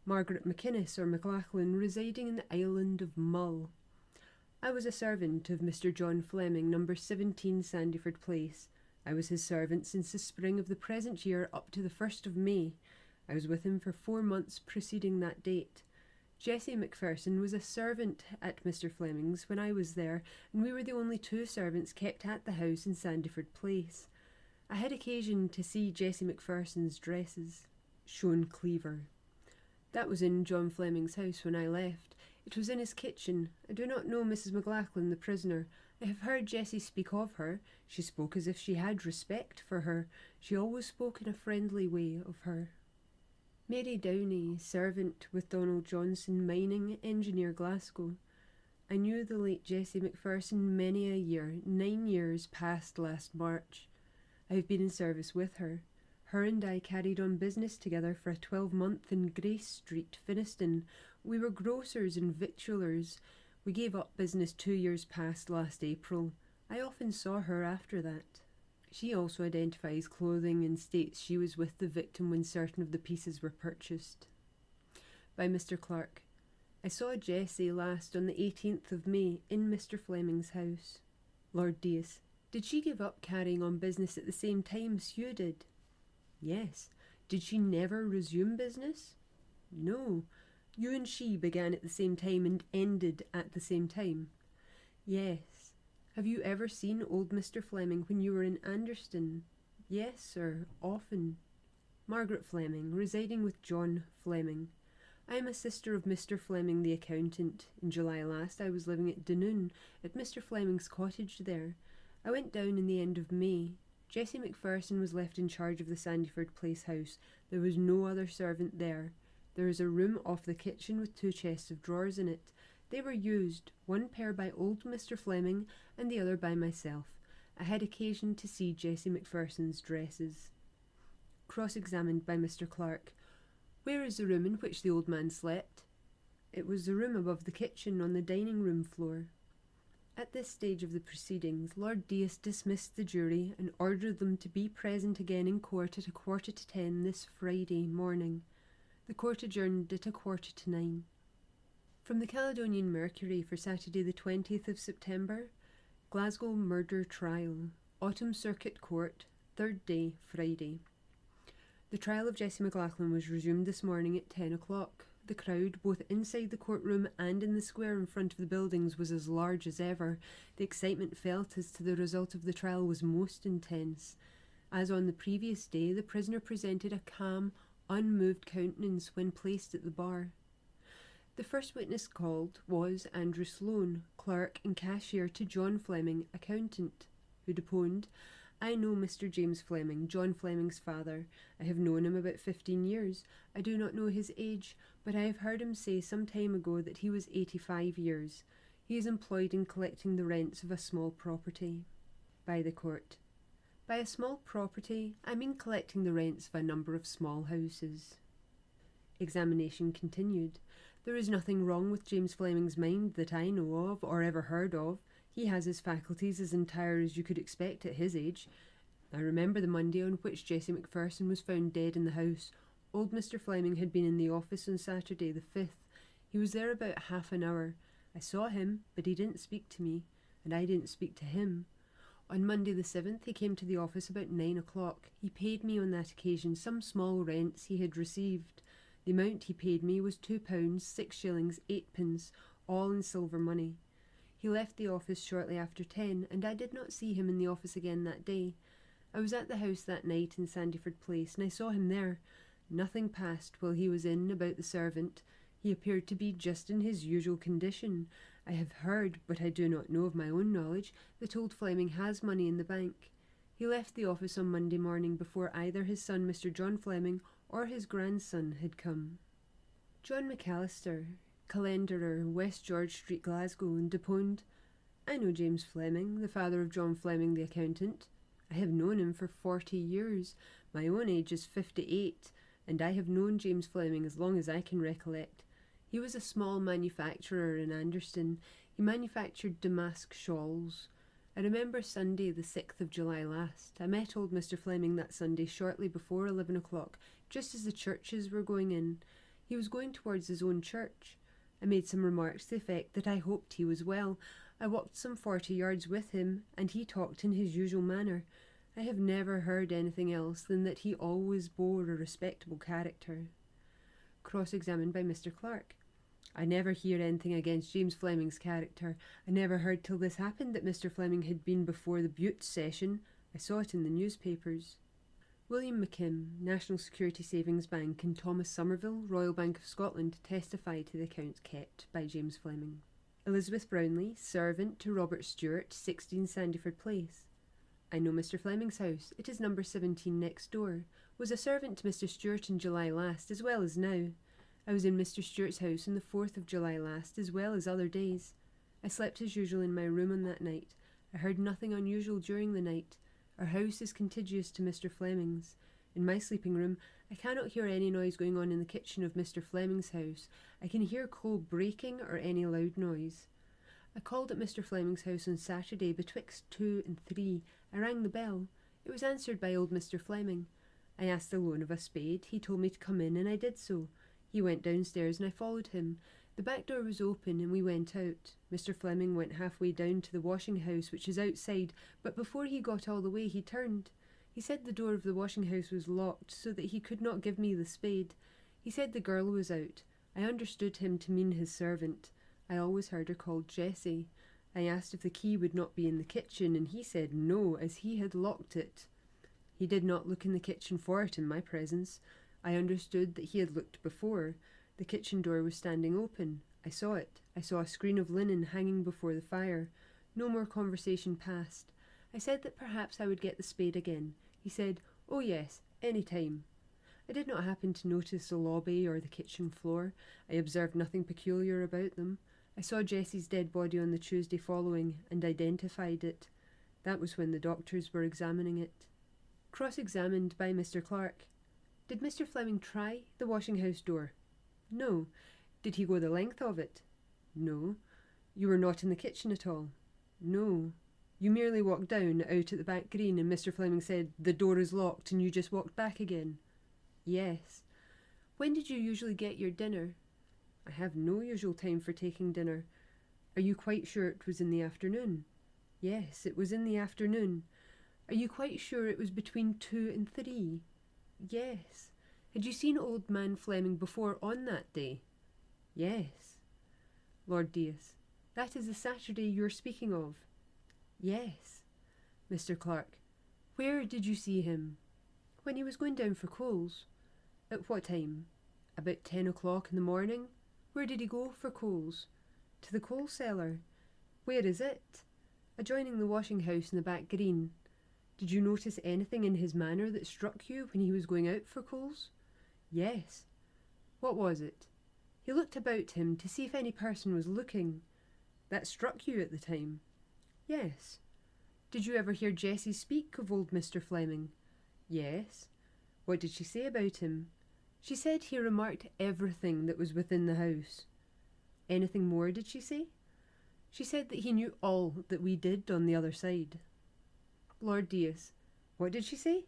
Margaret McInnes or McLachlan, residing in the island of Mull. I was a servant of Mr. John Fleming, number 17 Sandyford Place. I was his servant since the spring of the present year up to the 1st of May. I was with him for 4 months preceding that date. Jessie McPherson was a servant at Mr. Fleming's when I was there, and we were the only 2 servants kept at the house in Sandyford Place. I had occasion to see Jessie McPherson's dresses. Shown Cleaver: That was in John Fleming's house when I left. It was in his kitchen. I do not know Mrs. McLachlan, the prisoner. I have heard Jessie speak of her. She spoke as if she had respect for her. She always spoke in a friendly way of her. Mary Downey, servant with Donald Johnson, mining engineer, Glasgow. I knew the late Jessie McPherson many a year, 9 years past last March. I have been in service with her. Her and I carried on business together for a 12-month in Grace Street, Finniston. We were grocers and victuallers. We gave up business 2 years past last April. I often saw her after that. She also identifies clothing and states she was with the victim when certain of the pieces were purchased. By Mr. Clark: I saw Jessie last on the 18th of May in Mr. Fleming's house. Lord Deas: Did she give up carrying on business at the same time as you did? Yes. Did she never resume business? No. You and she began at the same time and ended at the same time? Yes. Have you ever seen old Mr. Fleming when you were in Anderston? Yes, sir, often. Margaret Fleming, residing with John Fleming. I am a sister of Mr. Fleming the accountant. In July last I was living at Dunoon, at Mr. Fleming's cottage there. I went down in the end of May. Jessie McPherson was left in charge of the Sandyford Place house. There was no other servant there. There is a room off the kitchen with 2 chests of drawers in it. They were used, one pair by old Mr. Fleming and the other by myself. I had occasion to see Jessie McPherson's dresses. Cross-examined by Mr. Clark: Where is the room in which the old man slept? It was the room above the kitchen on the dining-room floor. At this stage of the proceedings, Lord Deas dismissed the jury and ordered them to be present again in court at 9:15 this Friday morning. The court adjourned at 9:15. From the Caledonian Mercury for Saturday the 20th of September, Glasgow Murder Trial, Autumn Circuit Court, 3rd day, Friday. The trial of Jessie McLachlan was resumed this morning at 10 o'clock. The crowd, both inside the courtroom and in the square in front of the buildings, was as large as ever. The excitement felt as to the result of the trial was most intense. As on the previous day, the prisoner presented a calm, unmoved countenance when placed at the bar. The first witness called was Andrew Sloane, clerk and cashier to John Fleming, accountant, who deponed, "I know Mr. James Fleming, John Fleming's father. I have known him about 15 years. I do not know his age, but I have heard him say some time ago that he was 85 years. He is employed in collecting the rents of a small property." By the court. By a small property, I mean collecting the rents of a number of small houses. Examination continued. There is nothing wrong with James Fleming's mind that I know of or ever heard of. He has his faculties as entire as you could expect at his age. I remember the Monday on which Jessie McPherson was found dead in the house. Old Mr. Fleming had been in the office on Saturday the 5th. He was there about half an hour. I saw him, but he didn't speak to me, and I didn't speak to him. On Monday the 7th he came to the office about 9 o'clock. He paid me on that occasion some small rents he had received. The amount he paid me was £2, 6 shillings, 8 pence, all in silver money. He left the office shortly after 10, and I did not see him in the office again that day. I was at the house that night in Sandyford Place, and I saw him there. Nothing passed while he was in about the servant. He appeared to be just in his usual condition. I have heard, but I do not know of my own knowledge, that old Fleming has money in the bank. He left the office on Monday morning before either his son, Mr. John Fleming, or his grandson had come. John McAllister, calenderer, West George Street, Glasgow, and deponed, "I know James Fleming, the father of John Fleming the accountant. I have known him for 40 years. My own age is 58, and I have known James Fleming as long as I can recollect. He was a small manufacturer in Anderston. He manufactured damask shawls. I remember Sunday the 6th of July last. I met old Mr. Fleming that Sunday shortly before 11 o'clock, just as the churches were going in. He was going towards his own church. I made some remarks to the effect that I hoped he was well. I walked some 40 yards with him, and he talked in his usual manner. I have never heard anything else than that he always bore a respectable character." Cross-examined by Mr. Clark. "I never hear anything against James Fleming's character. I never heard till this happened that Mr. Fleming had been before the Butte session. I saw it in the newspapers." William McKim, National Security Savings Bank, and Thomas Somerville, Royal Bank of Scotland, testify to the accounts kept by James Fleming. Elizabeth Brownlee, servant to Robert Stewart, 16 Sandyford Place. "I know Mr. Fleming's house. It is number 17 next door. Was a servant to Mr. Stewart in July last, as well as now. I was in Mr. Stewart's house on the 4th of July last, as well as other days. I slept as usual in my room on that night. I heard nothing unusual during the night. Our house is contiguous to Mr. Fleming's. In my sleeping room, I cannot hear any noise going on in the kitchen of Mr. Fleming's house. I can hear coal breaking or any loud noise. I called at Mr. Fleming's house on Saturday betwixt 2 and 3. I rang the bell. It was answered by old Mr. Fleming. I asked the loan of a spade. He told me to come in, and I did so. He went downstairs, and I followed him. The back door was open, and we went out. Mr. Fleming went halfway down to the washing house, which is outside, but before he got all the way, he turned. He said the door of the washing house was locked, so that he could not give me the spade. He said the girl was out. I understood him to mean his servant. I always heard her called Jessie. I asked if the key would not be in the kitchen, and he said no, as he had locked it. He did not look in the kitchen for it in my presence. I understood that he had looked before. The kitchen door was standing open. I saw it. I saw a screen of linen hanging before the fire. No more conversation passed. I said that perhaps I would get the spade again. He said, "Oh yes, any time." I did not happen to notice the lobby or the kitchen floor. I observed nothing peculiar about them. I saw Jessie's dead body on the Tuesday following, and identified it. That was when the doctors were examining it. Cross-examined by Mr. Clark. "Did Mr. Fleming try the washing-house door?" "No." "Did he go the length of it?" "No." "You were not in the kitchen at all?" "No." "You merely walked down, out at the back green, and Mr. Fleming said, 'The door is locked,' and you just walked back again?" "Yes." "When did you usually get your dinner?" "I have no usual time for taking dinner." "Are you quite sure it was in the afternoon?" "Yes, it was in the afternoon." "Are you quite sure it was between 2 and 3? "Yes." "Had you seen old man Fleming before on that day?" Yes. Lord Dias. That is the Saturday you're speaking of. Yes. Mr. Clark. Where did you see him? When he was going down for coals. At what time? About 10 o'clock in the morning. Where did he go for coals? To the coal cellar. Where is it? Adjoining the washing house in the back green. Did you notice anything in his manner that struck you when he was going out for coals? Yes. What was it? He looked about him to see if any person was looking. That struck you at the time? Yes. Did you ever hear Jessie speak of old Mr. Fleming? Yes. What did she say about him? She said he remarked everything that was within the house. Anything more, did she say? She said that he knew all that we did on the other side. Lord Dias. What did she say?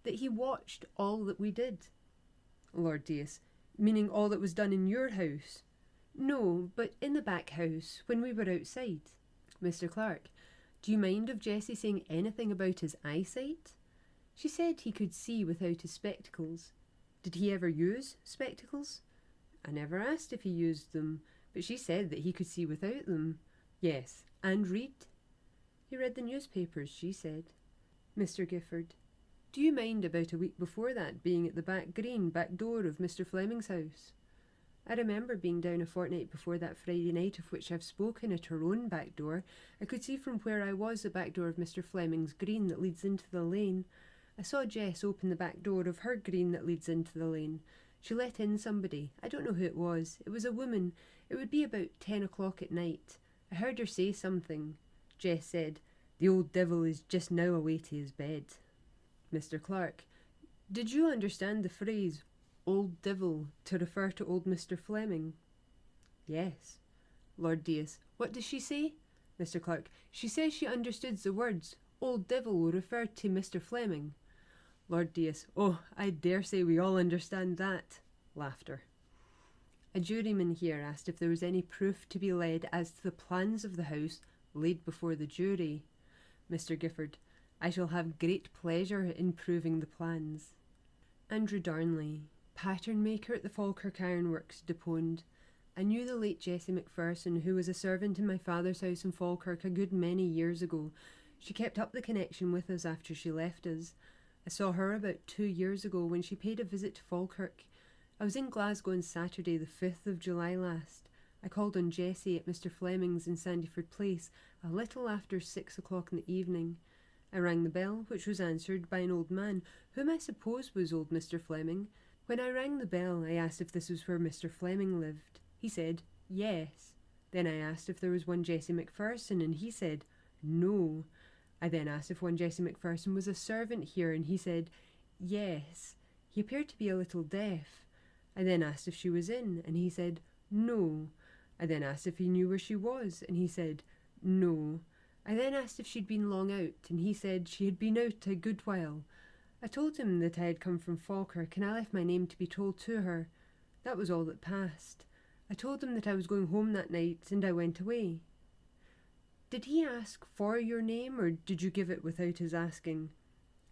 That he watched all that we did. Lord Dias. Meaning all that was done in your house? No, but in the back house, when we were outside. Mr. Clark. Do you mind of Jessie saying anything about his eyesight? She said he could see without his spectacles. Did he ever use spectacles? I never asked if he used them, but she said that he could see without them. Yes, and read? He read the newspapers, she said. Mr. Gifford. Do you mind about a week before that being at the back door of Mr. Fleming's house? I remember being down a fortnight before that Friday night of which I've spoken at her own back door. I could see from where I was the back door of Mr. Fleming's green that leads into the lane. I saw Jess open the back door of her green that leads into the lane. She let in somebody. I don't know who it was. It was a woman. It would be about 10 o'clock at night. I heard her say something. Jess said, "The old devil is just now away to his bed." Mr. Clark. Did you understand the phrase, old devil, to refer to old Mr. Fleming? Yes. Lord Dias. What does she say? Mr. Clark. She says she understood the words, old devil, referred to Mr. Fleming. Lord Dias. Oh, I dare say we all understand that. Laughter. A juryman here asked if there was any proof to be laid as to the plans of the house laid before the jury. Mr. Gifford. I shall have great pleasure in proving the plans. Andrew Darnley, pattern maker at the Falkirk Ironworks, deponed. I knew the late Jessie McPherson, who was a servant in my father's house in Falkirk a good many years ago. She kept up the connection with us after she left us. I saw her about 2 years ago when she paid a visit to Falkirk. I was in Glasgow on Saturday, the 5th of July last. I called on Jessie at Mr. Fleming's in Sandyford Place a little after 6 o'clock in the evening. I rang the bell, which was answered by an old man, whom I suppose was old Mr. Fleming. When I rang the bell, I asked if this was where Mr. Fleming lived. He said, yes. Then I asked if there was one Jessie McPherson, and he said, no. I then asked if one Jessie McPherson was a servant here, and he said, yes. He appeared to be a little deaf. I then asked if she was in, and he said, no. I then asked if he knew where she was, and he said, no. I then asked if she'd been long out, and he said she had been out a good while. I told him that I had come from Falkirk, and I left my name to be told to her. That was all that passed. I told him that I was going home that night, and I went away. Did he ask for your name, or did you give it without his asking?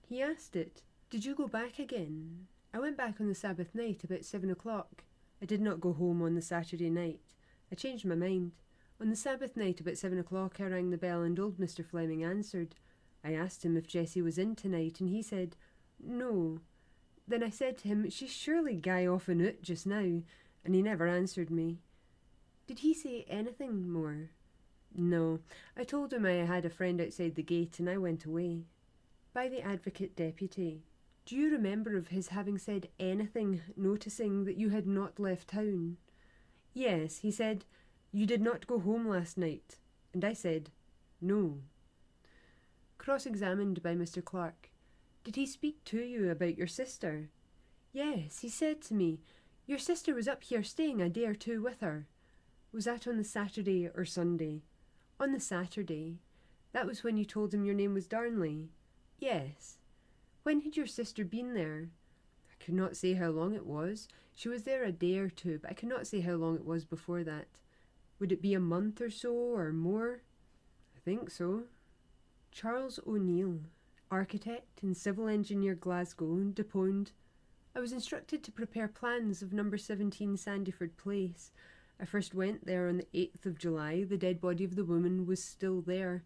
He asked it. Did you go back again? I went back on the Sabbath night about 7 o'clock. I did not go home on the Saturday night. I changed my mind. On the Sabbath night about 7 o'clock I rang the bell and old Mr. Fleming answered. I asked him if Jessie was in tonight, and he said, no. Then I said to him, she's surely gae off and out just now, and he never answered me. Did he say anything more? No. I told him I had a friend outside the gate, and I went away. By the Advocate Deputy. Do you remember of his having said anything, noticing that you had not left town? Yes, he said, you did not go home last night. And I said, no. Cross-examined by Mr. Clark. Did he speak to you about your sister? Yes, he said to me, your sister was up here staying a day or two with her. Was that on the Saturday or Sunday? On the Saturday. That was when you told him your name was Darnley? Yes. When had your sister been there? I could not say how long it was. She was there a day or two, but I could not say how long it was before that. Would it be a month or so, or more? I think so. Charles O'Neill, architect and civil engineer, Glasgow, deponed. I was instructed to prepare plans of number 17 Sandyford Place. I first went there on the 8th of July. The dead body of the woman was still there.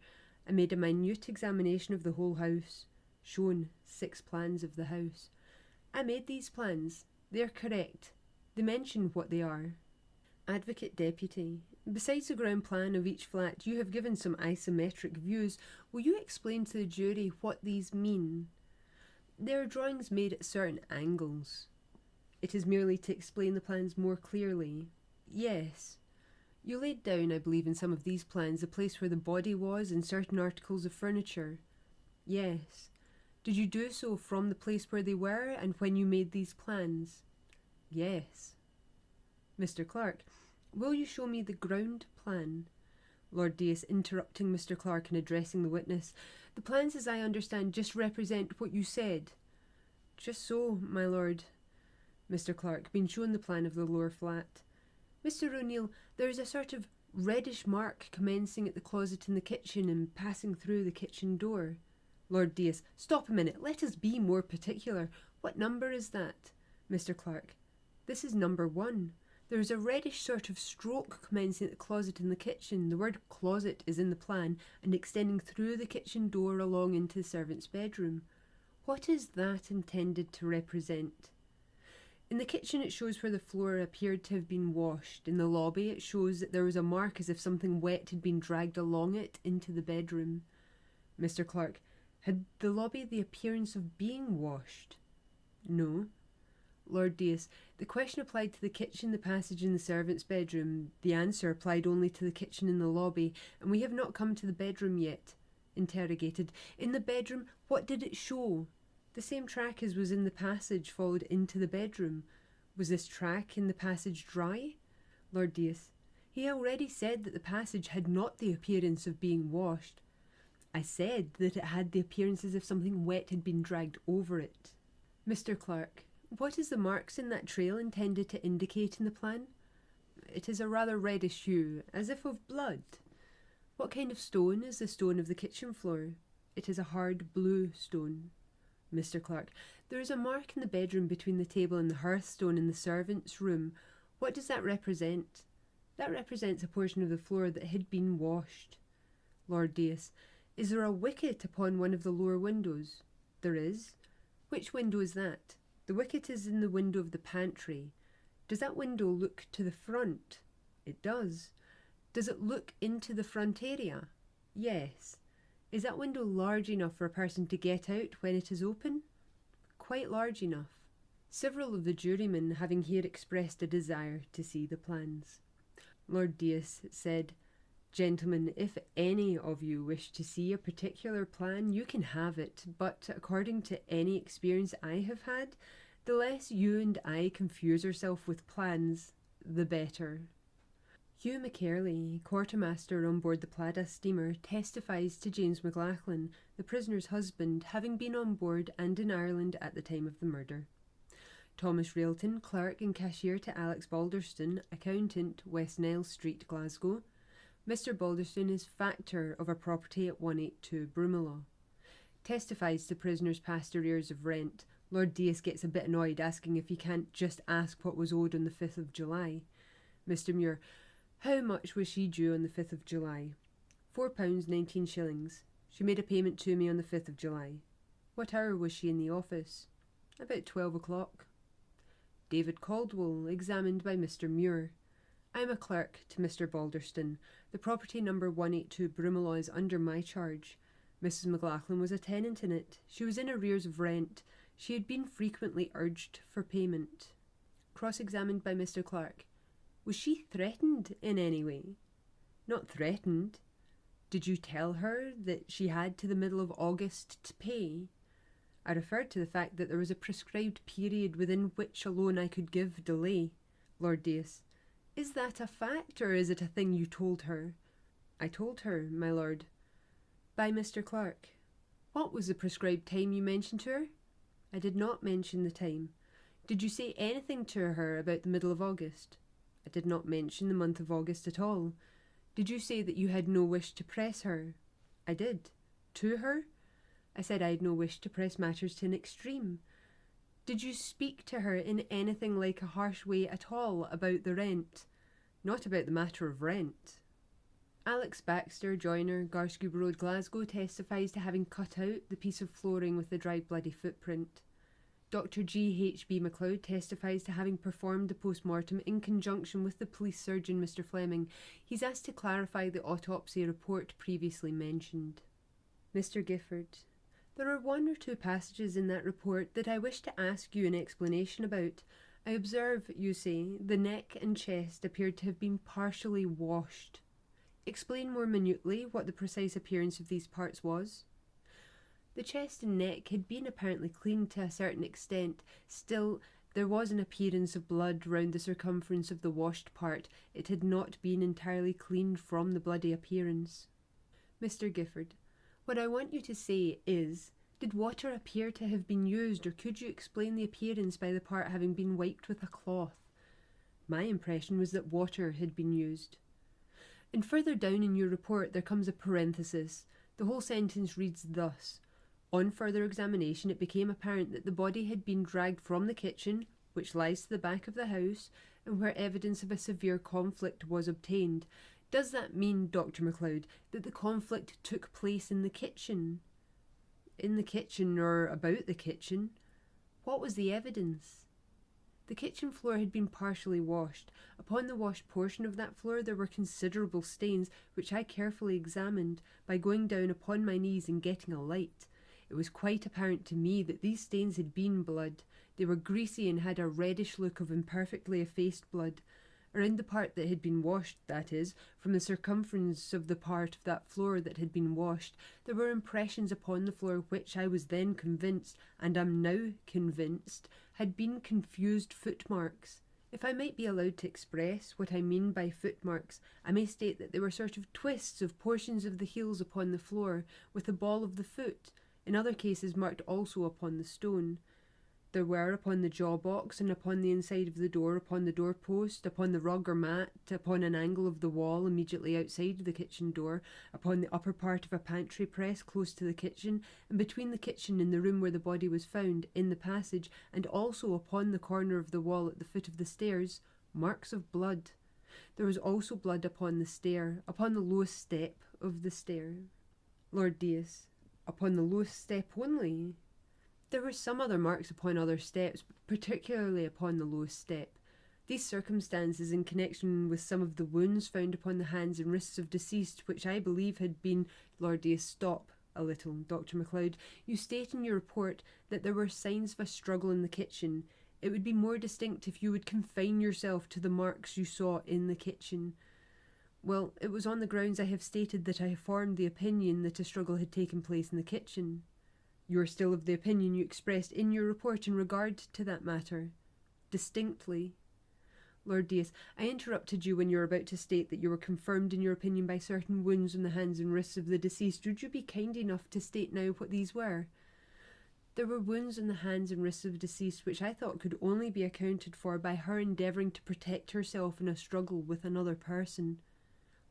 I made a minute examination of the whole house, shown 6 plans of the house. I made these plans. They are correct. They mention what they are. Advocate Deputy, besides the ground plan of each flat, you have given some isometric views. Will you explain to the jury what these mean? There are drawings made at certain angles. It is merely to explain the plans more clearly. Yes. You laid down, I believe, in some of these plans the place where the body was and certain articles of furniture. Yes. Did you do so from the place where they were and when you made these plans? Yes. Mr. Clark, will you show me the ground plan? Lord Deas, interrupting Mr. Clark and addressing the witness. The plans, as I understand, just represent what you said. Just so, my lord. Mr. Clark, being shown the plan of the lower flat. Mr. O'Neill, there is a sort of reddish mark commencing at the closet in the kitchen and passing through the kitchen door. Lord Deas, stop a minute. Let us be more particular. What number is that? Mr. Clark, this is number 1. There is a reddish sort of stroke commencing at the closet in the kitchen. The word closet is in the plan and extending through the kitchen door along into the servant's bedroom. What is that intended to represent? In the kitchen it shows where the floor appeared to have been washed. In the lobby it shows that there was a mark as if something wet had been dragged along it into the bedroom. Mr. Clark, had the lobby the appearance of being washed? No. Lord Deas, the question applied to the kitchen, the passage in the servant's bedroom. The answer applied only to the kitchen and the lobby, and we have not come to the bedroom yet. Interrogated, in the bedroom, what did it show? The same track as was in the passage followed into the bedroom. Was this track in the passage dry? Lord Deas, he already said that the passage had not the appearance of being washed. I said that it had the appearance as if something wet had been dragged over it. Mr. Clark, what is the marks in that trail intended to indicate in the plan? It is a rather reddish hue, as if of blood. What kind of stone is the stone of the kitchen floor? It is a hard blue stone. Mr. Clark, there is a mark in the bedroom between the table and the hearthstone in the servants' room. What does that represent? That represents a portion of the floor that had been washed. Lord Deas, is there a wicket upon one of the lower windows? There is. Which window is that? The wicket is in the window of the pantry. Does that window look to the front? It does. Does it look into the front area? Yes. Is that window large enough for a person to get out when it is open? Quite large enough. Several of the jurymen having here expressed a desire to see the plans. Lord Deas said, Gentlemen, if any of you wish to see a particular plan, you can have it, but according to any experience I have had, the less you and I confuse ourselves with plans, the better. Hugh McKerley, quartermaster on board the Plada steamer, testifies to James McLachlan, the prisoner's husband, having been on board and in Ireland at the time of the murder. Thomas Railton, clerk and cashier to Alex Balderston, accountant, West Nile Street, Glasgow. Mr. Balderston is factor of a property at 182 Brumallow. Testifies to prisoner's past arrears of rent. Lord Deas gets a bit annoyed, asking if he can't just ask what was owed on the 5th of July. Mr. Muir, how much was she due on the 5th of July? £4 19 shillings. She made a payment to me on the 5th of July. What hour was she in the office? About 12 o'clock. David Caldwell, examined by Mr. Muir. I am a clerk to Mr. Balderston. The property number 182 Brumallow is under my charge. Mrs. McLachlan was a tenant in it. She was in arrears of rent. She had been frequently urged for payment. Cross-examined by Mr. Clark. Was she threatened in any way? Not threatened. Did you tell her that she had to the middle of August to pay? I referred to the fact that there was a prescribed period within which alone I could give delay. Lord Deas, is that a fact, or is it a thing you told her? I told her, my lord. By Mr. Clark. What was the prescribed time you mentioned to her? I did not mention the time. Did you say anything to her about the middle of August? I did not mention the month of August at all. Did you say that you had no wish to press her? I did. To her? I said I had no wish to press matters to an extreme. Did you speak to her in anything like a harsh way at all about the rent? Not about the matter of rent. Alex Baxter, joiner, Garscube Road, Glasgow, testifies to having cut out the piece of flooring with the dried bloody footprint. Dr. G.H.B. MacLeod testifies to having performed the post-mortem in conjunction with the police surgeon, Mr. Fleming. He's asked to clarify the autopsy report previously mentioned. Mr. Gifford: There are one or two passages in that report that I wish to ask you an explanation about. I observe, you say, the neck and chest appeared to have been partially washed. Explain more minutely what the precise appearance of these parts was. The chest and neck had been apparently cleaned to a certain extent. Still, there was an appearance of blood round the circumference of the washed part. It had not been entirely cleaned from the bloody appearance. Mr. Gifford: What I want you to say is, did water appear to have been used, or could you explain the appearance by the part having been wiped with a cloth? My impression was that water had been used. And further down in your report there comes a parenthesis. The whole sentence reads thus: On further examination it became apparent that the body had been dragged from the kitchen, which lies to the back of the house, and where evidence of a severe conflict was obtained. Does that mean, Dr. MacLeod, that the conflict took place in the kitchen? In the kitchen, or about the kitchen? What was the evidence? The kitchen floor had been partially washed. Upon the washed portion of that floor there were considerable stains, which I carefully examined by going down upon my knees and getting a light. It was quite apparent to me that these stains had been blood. They were greasy and had a reddish look of imperfectly effaced blood. Around the part that had been washed, that is, from the circumference of the part of that floor that had been washed, there were impressions upon the floor which I was then convinced, and am now convinced, had been confused footmarks. If I might be allowed to express what I mean by footmarks, I may state that they were sort of twists of portions of the heels upon the floor, with the ball of the foot, in other cases marked also upon the stone. There were upon the jaw box, and upon the inside of the door, upon the doorpost, upon the rug or mat, upon an angle of the wall immediately outside the kitchen door, upon the upper part of a pantry press close to the kitchen, and between the kitchen and the room where the body was found, in the passage, and also upon the corner of the wall at the foot of the stairs, marks of blood. There was also blood upon the stair, upon the lowest step of the stair. Lord Deas: Upon the lowest step only? There were some other marks upon other steps, but particularly upon the lowest step. These circumstances, in connection with some of the wounds found upon the hands and wrists of deceased, which I believe had been— Lord Deas: Stop a little, Dr. MacLeod. You state in your report that there were signs of a struggle in the kitchen. It would be more distinct if you would confine yourself to the marks you saw in the kitchen. Well, it was on the grounds I have stated that I formed the opinion that a struggle had taken place in the kitchen. You are still of the opinion you expressed in your report in regard to that matter? Distinctly. Lord Deas: I interrupted you when you were about to state that you were confirmed in your opinion by certain wounds on the hands and wrists of the deceased. Would you be kind enough to state now what these were? There were wounds on the hands and wrists of deceased which I thought could only be accounted for by her endeavouring to protect herself in a struggle with another person.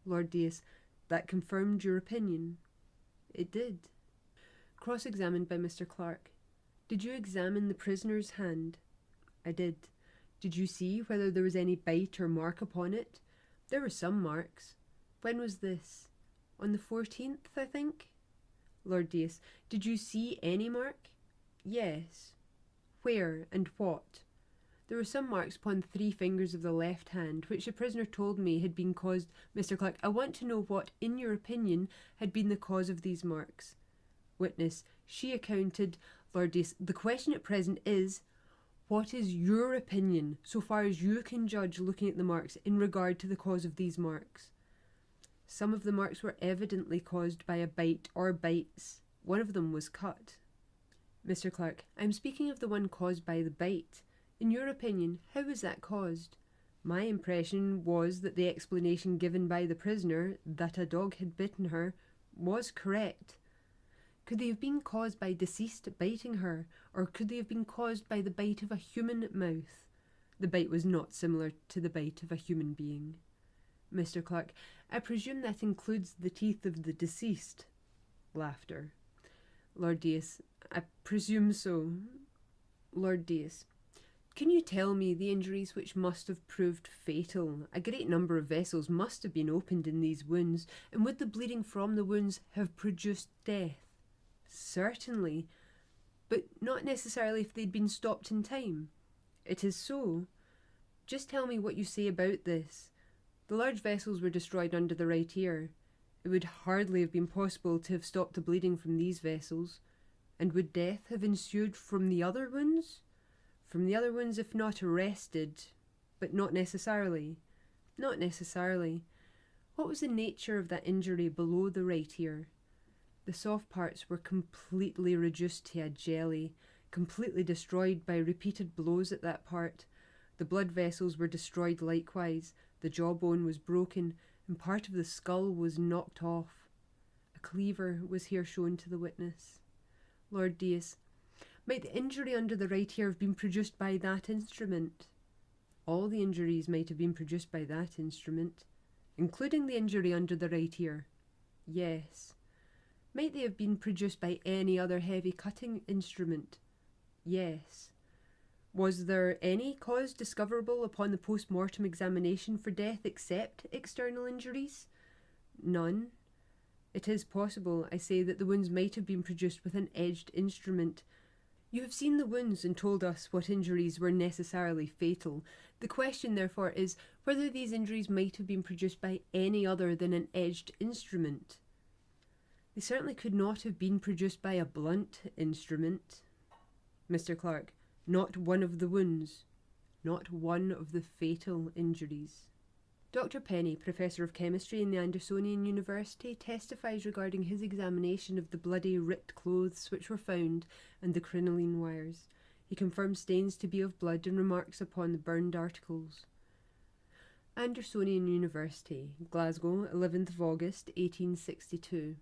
Lord Deas: That confirmed your opinion? It did. Cross-examined by Mr. Clark: Did you examine the prisoner's hand? I did. Did you see whether there was any bite or mark upon it? There were some marks. When was this? On the 14th, I think? Lord Deas: Did you see any mark? Yes. Where and what? There were some marks upon 3 fingers of the left hand, which the prisoner told me had been caused— Mr. Clark: I want to know what, in your opinion, had been the cause of these marks. Witness: She accounted— Lord Deas: The question at present is, what is your opinion, so far as you can judge looking at the marks, in regard to the cause of these marks? Some of the marks were evidently caused by a bite or bites. One of them was cut. Mr. Clark: I am speaking of the one caused by the bite. In your opinion, how was that caused? My impression was that the explanation given by the prisoner, that a dog had bitten her, was correct. Could they have been caused by deceased biting her, or could they have been caused by the bite of a human mouth? The bite was not similar to the bite of a human being. Mr. Clark: I presume that includes the teeth of the deceased. Laughter. Lord Deas: I presume so. Lord Deas. Can you tell me the injuries which must have proved fatal? A great number of vessels must have been opened in these wounds, and would the bleeding from the wounds have produced death? Certainly, but not necessarily if they'd been stopped in time. It is so. Just tell me what you say about this. The large vessels were destroyed under the right ear. It would hardly have been possible to have stopped the bleeding from these vessels. And would death have ensued from the other wounds? From the other wounds, if not arrested, but not necessarily. Not necessarily. What was the nature of that injury below the right ear? The soft parts were completely reduced to a jelly, completely destroyed by repeated blows at that part. The blood vessels were destroyed likewise, the jawbone was broken, and part of the skull was knocked off. A cleaver was here shown to the witness. Lord Deas. Might the injury under the right ear have been produced by that instrument? All the injuries might have been produced by that instrument, including the injury under the right ear. Yes. Might they have been produced by any other heavy cutting instrument? Yes. Was there any cause discoverable upon the post-mortem examination for death except external injuries? None. It is possible, I say, that the wounds might have been produced with an edged instrument. You have seen the wounds and told us what injuries were necessarily fatal. The question, therefore, is whether these injuries might have been produced by any other than an edged instrument. They certainly could not have been produced by a blunt instrument. Mr. Clark. Not one of the wounds. Not one of the fatal injuries. Dr. Penny, Professor of Chemistry in the Andersonian University, testifies regarding his examination of the bloody, ripped clothes which were found and the crinoline wires. He confirms stains to be of blood and remarks upon the burned articles. Andersonian University, Glasgow, 11th of August, 1862.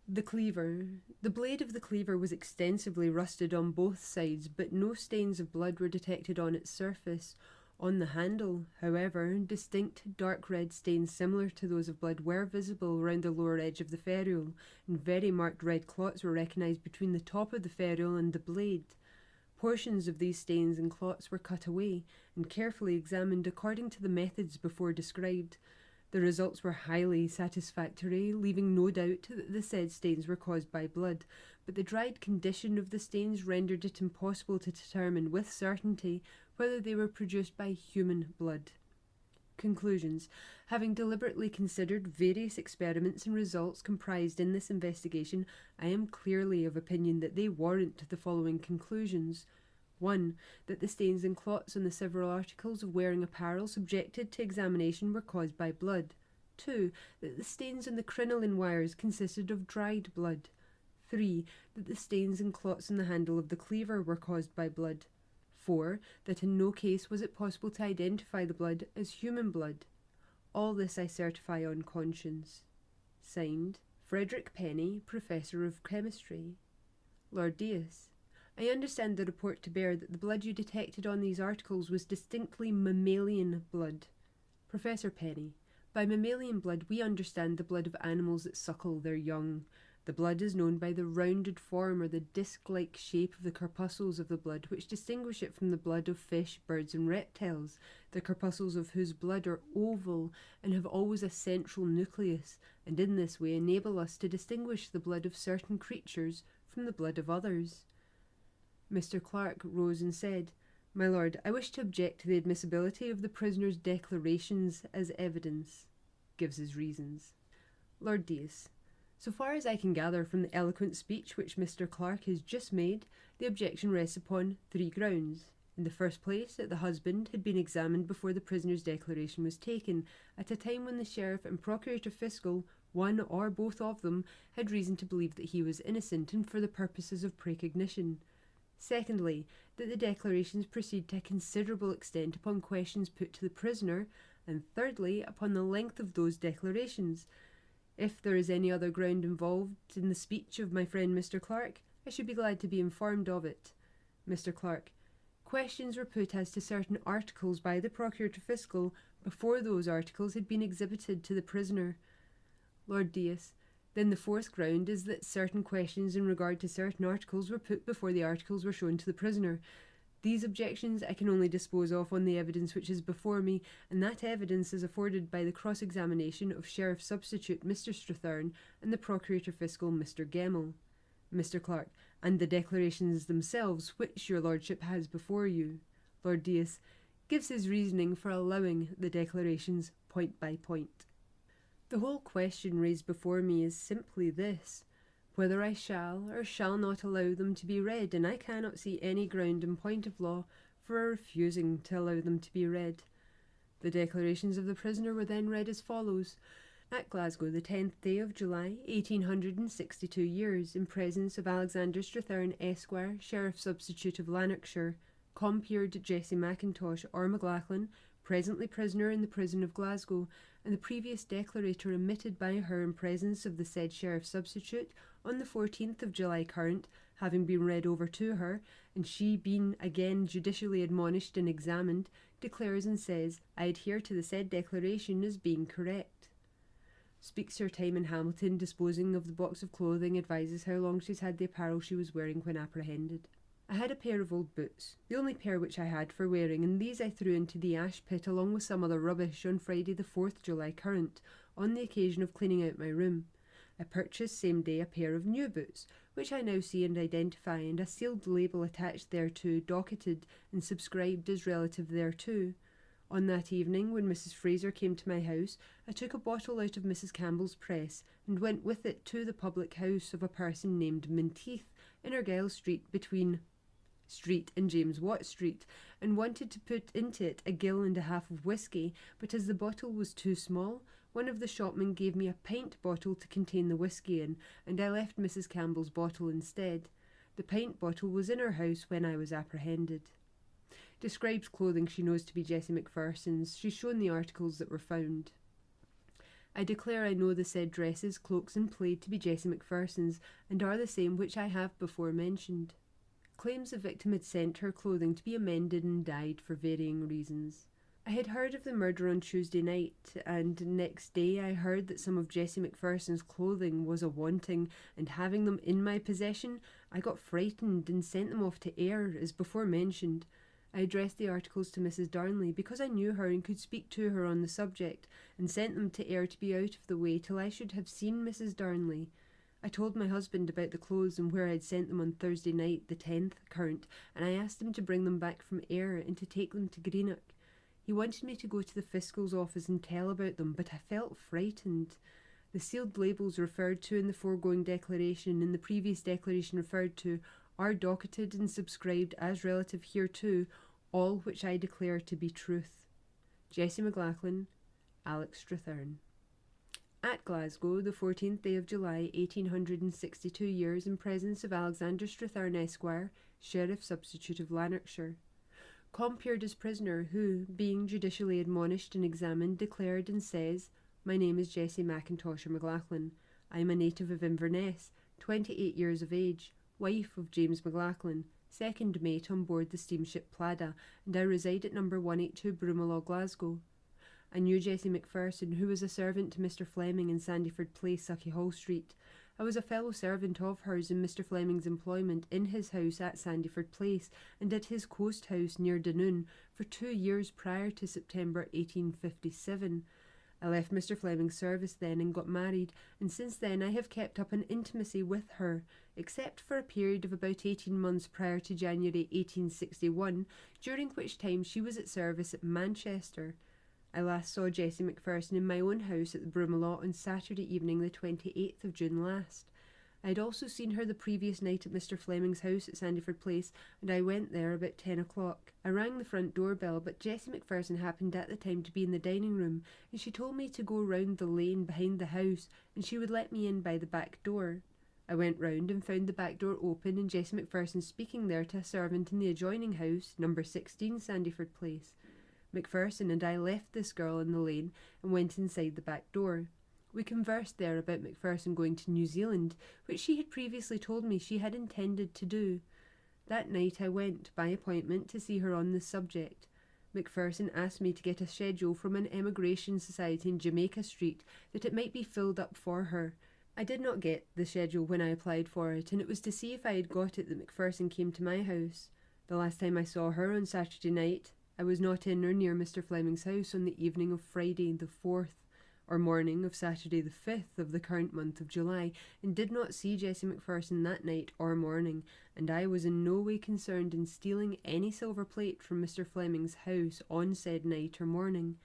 The cleaver. The blade of the cleaver was extensively rusted on both sides, but no stains of blood were detected on its surface. On the handle, however, distinct dark red stains similar to those of blood were visible round the lower edge of the ferrule, and very marked red clots were recognised between the top of the ferrule and the blade. Portions of these stains and clots were cut away and carefully examined according to the methods before described. The results were highly satisfactory, leaving no doubt that the said stains were caused by blood, but the dried condition of the stains rendered it impossible to determine with certainty whether they were produced by human blood. Conclusions. Having deliberately considered various experiments and results comprised in this investigation, I am clearly of opinion that they warrant the following conclusions. 1. That the stains and clots on the several articles of wearing apparel subjected to examination were caused by blood. 2. That the stains on the crinoline wires consisted of dried blood. 3. That the stains and clots on the handle of the cleaver were caused by blood. 4. That in no case was it possible to identify the blood as human blood. All this I certify on conscience. Signed, Frederick Penny, Professor of Chemistry. Lord Deas. I understand the report to bear that the blood you detected on these articles was distinctly mammalian blood. Professor Penny. By mammalian blood we understand the blood of animals that suckle their young. The blood is known by the rounded form or the disc-like shape of the corpuscles of the blood, which distinguish it from the blood of fish, birds and reptiles, the corpuscles of whose blood are oval and have always a central nucleus, and in this way enable us to distinguish the blood of certain creatures from the blood of others. Mr. Clark rose and said, My lord, I wish to object to the admissibility of the prisoner's declarations as evidence. Gives his reasons. Lord Deas. So far as I can gather from the eloquent speech which Mr. Clark has just made, the objection rests upon 3 grounds. In the first place, that the husband had been examined before the prisoner's declaration was taken, at a time when the sheriff and procurator fiscal, one or both of them, had reason to believe that he was innocent and for the purposes of precognition. Secondly, that the declarations proceed to a considerable extent upon questions put to the prisoner, and thirdly, upon the length of those declarations. If there is any other ground involved in the speech of my friend Mr. Clark, I should be glad to be informed of it. Mr. Clark. Questions were put as to certain articles by the Procurator Fiscal before those articles had been exhibited to the prisoner. Lord Deas. Then the fourth ground is that certain questions in regard to certain articles were put before the articles were shown to the prisoner. These objections I can only dispose of on the evidence which is before me, and that evidence is afforded by the cross-examination of Sheriff Substitute Mr. Strathern and the Procurator Fiscal Mr. Gemmell. Mr. Clerk, and the declarations themselves which your lordship has before you. Lord Dias gives his reasoning for allowing the declarations point by point. The whole question raised before me is simply this: whether I shall or shall not allow them to be read, and I cannot see any ground in point of law for refusing to allow them to be read. The declarations of the prisoner were then read as follows. At Glasgow, the 10th day of July, 1862 years, in presence of Alexander Strathern, Esquire, Sheriff Substitute of Lanarkshire, compeered Jessie McIntosh or McLachlan, presently prisoner in the prison of Glasgow, and the previous declarator emitted by her in presence of the said Sheriff Substitute on the 14th of July current, having been read over to her, and she being again judicially admonished and examined, declares and says, I adhere to the said declaration as being correct. Speaks her time in Hamilton, disposing of the box of clothing, advises how long she's had the apparel she was wearing when apprehended. I had a pair of old boots, the only pair which I had for wearing, and these I threw into the ash pit along with some other rubbish on Friday the 4th July current, on the occasion of cleaning out my room. I purchased same day a pair of new boots, which I now see and identify, and a sealed label attached thereto, docketed and subscribed as relative thereto. On that evening, when Mrs. Fraser came to my house, I took a bottle out of Mrs. Campbell's press, and went with it to the public house of a person named Menteith, in Argyle Street, between Street and James Watt Street, and wanted to put into it a gill and a half of whisky, but as the bottle was too small, one of the shopmen gave me a pint bottle to contain the whisky in, and I left Mrs. Campbell's bottle instead. The pint bottle was in her house when I was apprehended. Describes clothing she knows to be Jessie McPherson's. She's shown the articles that were found. I declare I know the said dresses, cloaks and plaid to be Jessie McPherson's, and are the same which I have before mentioned. Claims the victim had sent her clothing to be amended and dyed for varying reasons. I had heard of the murder on Tuesday night, and next day I heard that some of Jessie McPherson's clothing was a-wanting, and having them in my possession, I got frightened and sent them off to Ayr, as before mentioned. I addressed the articles to Mrs. Darnley, because I knew her and could speak to her on the subject, and sent them to Ayr to be out of the way till I should have seen Mrs. Darnley. I told my husband about the clothes and where I had sent them on Thursday night, the 10th current, and I asked him to bring them back from Ayr and to take them to Greenock. He wanted me to go to the fiscal's office and tell about them, but I felt frightened. The sealed labels referred to in the foregoing declaration and the previous declaration referred to are docketed and subscribed as relative hereto, all which I declare to be truth. Jessie McLachlan, Alex Strathern. At Glasgow, the 14th day of July, 1862 years, in presence of Alexander Strathern, Esquire, Sheriff Substitute of Lanarkshire. Compeered as prisoner, who, being judicially admonished and examined, declared and says, My name is Jessie McIntosh or McLachlan. I am a native of Inverness, 28 years of age, wife of James McLachlan, second mate on board the steamship Plada, and I reside at number 182 Brumallow, Glasgow. I knew Jessie McPherson, who was a servant to Mr. Fleming in Sandyford Place, Sauchiehall Street. I was a fellow servant of hers in Mr. Fleming's employment in his house at Sandyford Place and at his coast house near Dunoon for 2 years prior to September 1857. I left Mr. Fleming's service then and got married, and since then I have kept up an intimacy with her, except for a period of about 18 months prior to January 1861, during which time she was at service at Manchester. I last saw Jessie McPherson in my own house at the Brumallow on Saturday evening the 28th of June last. I had also seen her the previous night at Mr. Fleming's house at Sandyford Place, and I went there about 10 o'clock. I rang the front doorbell, but Jessie McPherson happened at the time to be in the dining room, and she told me to go round the lane behind the house, and she would let me in by the back door. I went round and found the back door open and Jessie McPherson speaking there to a servant in the adjoining house, number 16 Sandyford Place. McPherson and I left this girl in the lane and went inside the back door. We conversed there about McPherson going to New Zealand, which she had previously told me she had intended to do. That night I went, by appointment, to see her on this subject. McPherson asked me to get a schedule from an emigration society in Jamaica Street, that it might be filled up for her. I did not get the schedule when I applied for it, and it was to see if I had got it that McPherson came to my house. The last time I saw her on Saturday night, I was not in or near Mr. Fleming's house on the evening of Friday the 4th, or morning of Saturday the 5th of the current month of July, and did not see Jessie McPherson that night or morning, and I was in no way concerned in stealing any silver plate from Mr. Fleming's house on said night or morning.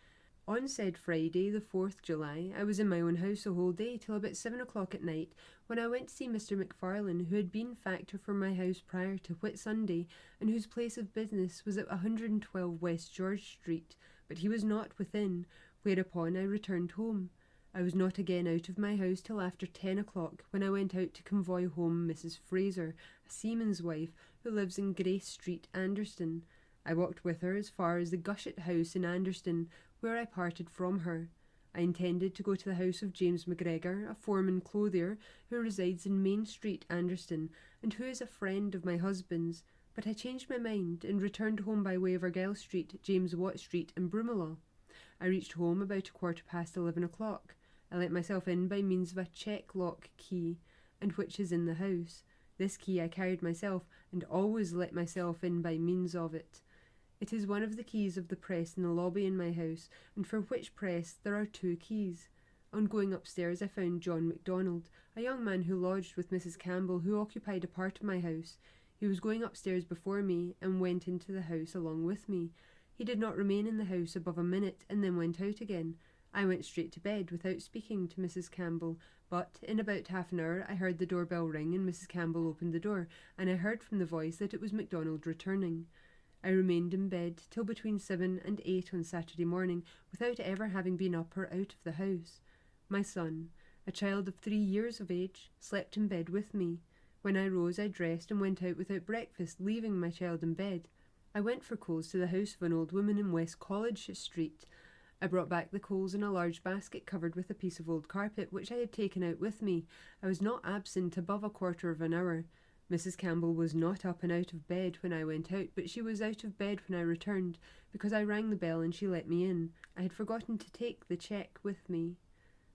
On said Friday, the 4th July, I was in my own house the whole day till about 7 o'clock at night, when I went to see Mr. McFarlane, who had been factor for my house prior to Whit Sunday, and whose place of business was at 112 West George Street, but he was not within, whereupon I returned home. I was not again out of my house till after 10 o'clock, when I went out to convoy home Mrs. Fraser, a seaman's wife, who lives in Grace Street, Anderston. I walked with her as far as the Gushet House in Anderston, where I parted from her. I intended to go to the house of James McGregor, a foreman clothier, who resides in Main Street, Anderston, and who is a friend of my husband's, but I changed my mind and returned home by way of Argyle Street, James Watt Street, and Broomielaw. I reached home about 11:15 o'clock. I let myself in by means of a check lock key, and which is in the house. This key I carried myself, and always let myself in by means of it. It is one of the keys of the press in the lobby in my house, and for which press there are 2 keys. On going upstairs I found John MacDonald, a young man who lodged with Mrs. Campbell, who occupied a part of my house. He was going upstairs before me, and went into the house along with me. He did not remain in the house above a minute, and then went out again. I went straight to bed without speaking to Mrs. Campbell, but in about half an hour I heard the doorbell ring, and Mrs. Campbell opened the door, and I heard from the voice that it was MacDonald returning. I remained in bed till between 7 and 8 on Saturday morning, without ever having been up or out of the house. My son, a child of 3 years of age, slept in bed with me. When I rose, I dressed and went out without breakfast, leaving my child in bed. I went for coals to the house of an old woman in West College Street. I brought back the coals in a large basket covered with a piece of old carpet, which I had taken out with me. I was not absent above a quarter of an hour. Mrs. Campbell was not up and out of bed when I went out, but she was out of bed when I returned, because I rang the bell and she let me in. I had forgotten to take the cheque with me.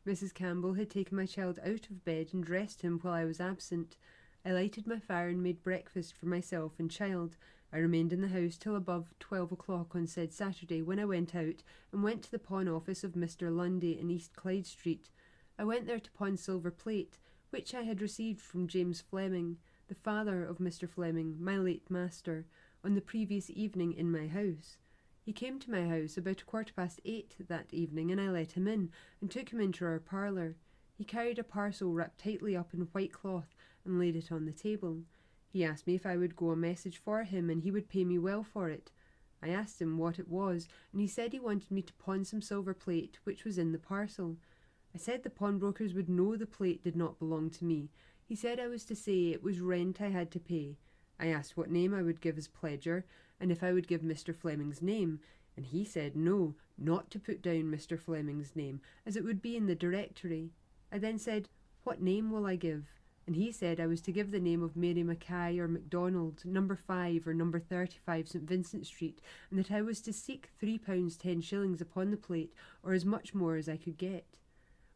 Mrs. Campbell had taken my child out of bed and dressed him while I was absent. I lighted my fire and made breakfast for myself and child. I remained in the house till above 12 o'clock on said Saturday, when I went out and went to the pawn office of Mr. Lundy in East Clyde Street. I went there to pawn silver plate, which I had received from James Fleming, the father of Mr. Fleming, my late master, on the previous evening in my house. He came to my house about 8:15 that evening, and I let him in, and took him into our parlour. He carried a parcel wrapped tightly up in white cloth, and laid it on the table. He asked me if I would go a message for him, and he would pay me well for it. I asked him what it was, and he said he wanted me to pawn some silver plate which was in the parcel. I said the pawnbrokers would know the plate did not belong to me. He said I was to say it was rent I had to pay. I asked what name I would give as pledger, and if I would give Mr. Fleming's name, and he said no, not to put down Mr. Fleming's name, as it would be in the directory. I then said, what name will I give? And he said I was to give the name of Mary Mackay or MacDonald, number 5 or number 35 St. Vincent Street, and that I was to seek £3 10 upon the plate, or as much more as I could get.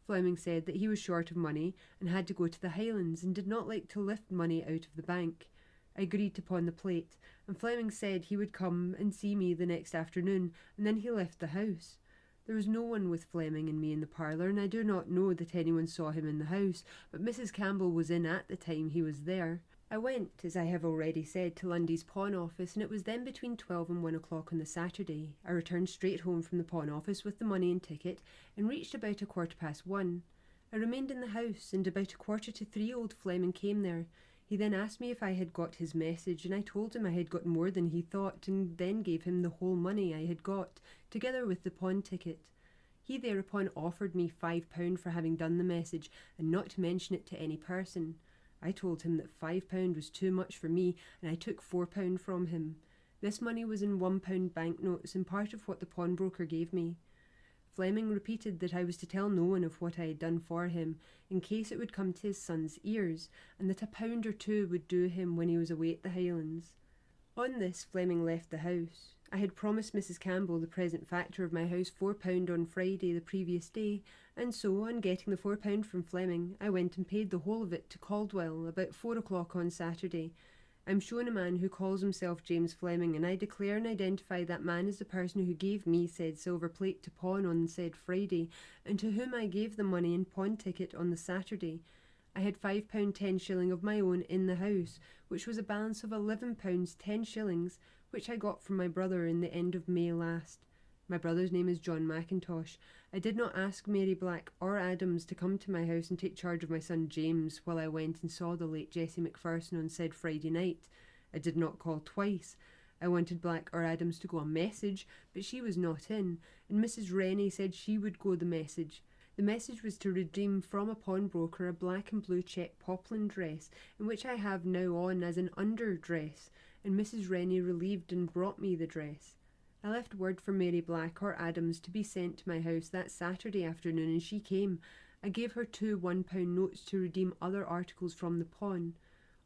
Fleming said that he was short of money and had to go to the Highlands, and did not like to lift money out of the bank. I agreed to pawn the plate, and Fleming said he would come and see me the next afternoon, and then he left the house. There was no one with Fleming and me in the parlour, and I do not know that anyone saw him in the house, but Mrs. Campbell was in at the time he was there. I went, as I have already said, to Lundy's pawn office, and it was then between 12 and 1 o'clock on the Saturday. I returned straight home from the pawn office with the money and ticket, and reached about 1:15. I remained in the house, and about 2:45 old Fleming came there. He then asked me if I had got his message, and I told him I had got more than he thought, and then gave him the whole money I had got, together with the pawn ticket. He thereupon offered me £5 for having done the message, and not to mention it to any person. I told him that £5 was too much for me, and I took £4 from him. This money was in £1 banknotes, and part of what the pawnbroker gave me. Fleming repeated that I was to tell no one of what I had done for him, in case it would come to his son's ears, and that £1 or 2 would do him when he was away at the Highlands. On this Fleming left the house. I had promised Mrs. Campbell, the present factor of my house, £4 on Friday the previous day, and so, on getting the £4 from Fleming, I went and paid the whole of it to Caldwell about 4 o'clock on Saturday. I'm shown a man who calls himself James Fleming, and I declare and identify that man as the person who gave me said silver plate to pawn on said Friday, and to whom I gave the money and pawn ticket on the Saturday. I had £5 10 of my own in the house, which was a balance of £11 10, which I got from my brother in the end of May last. My brother's name is John Mackintosh. I did not ask Mary Black or Adams to come to my house and take charge of my son James while I went and saw the late Jessie McPherson on said Friday night. I did not call twice. I wanted Black or Adams to go a message, but she was not in, and Mrs. Rennie said she would go the message. The message was to redeem from a pawnbroker a black and blue check poplin dress, in which I have now on as an underdress, and Mrs. Rennie relieved and brought me the dress. I left word for Mary Black or Adams to be sent to my house that Saturday afternoon, and she came. I gave her 2 £1 notes to redeem other articles from the pawn.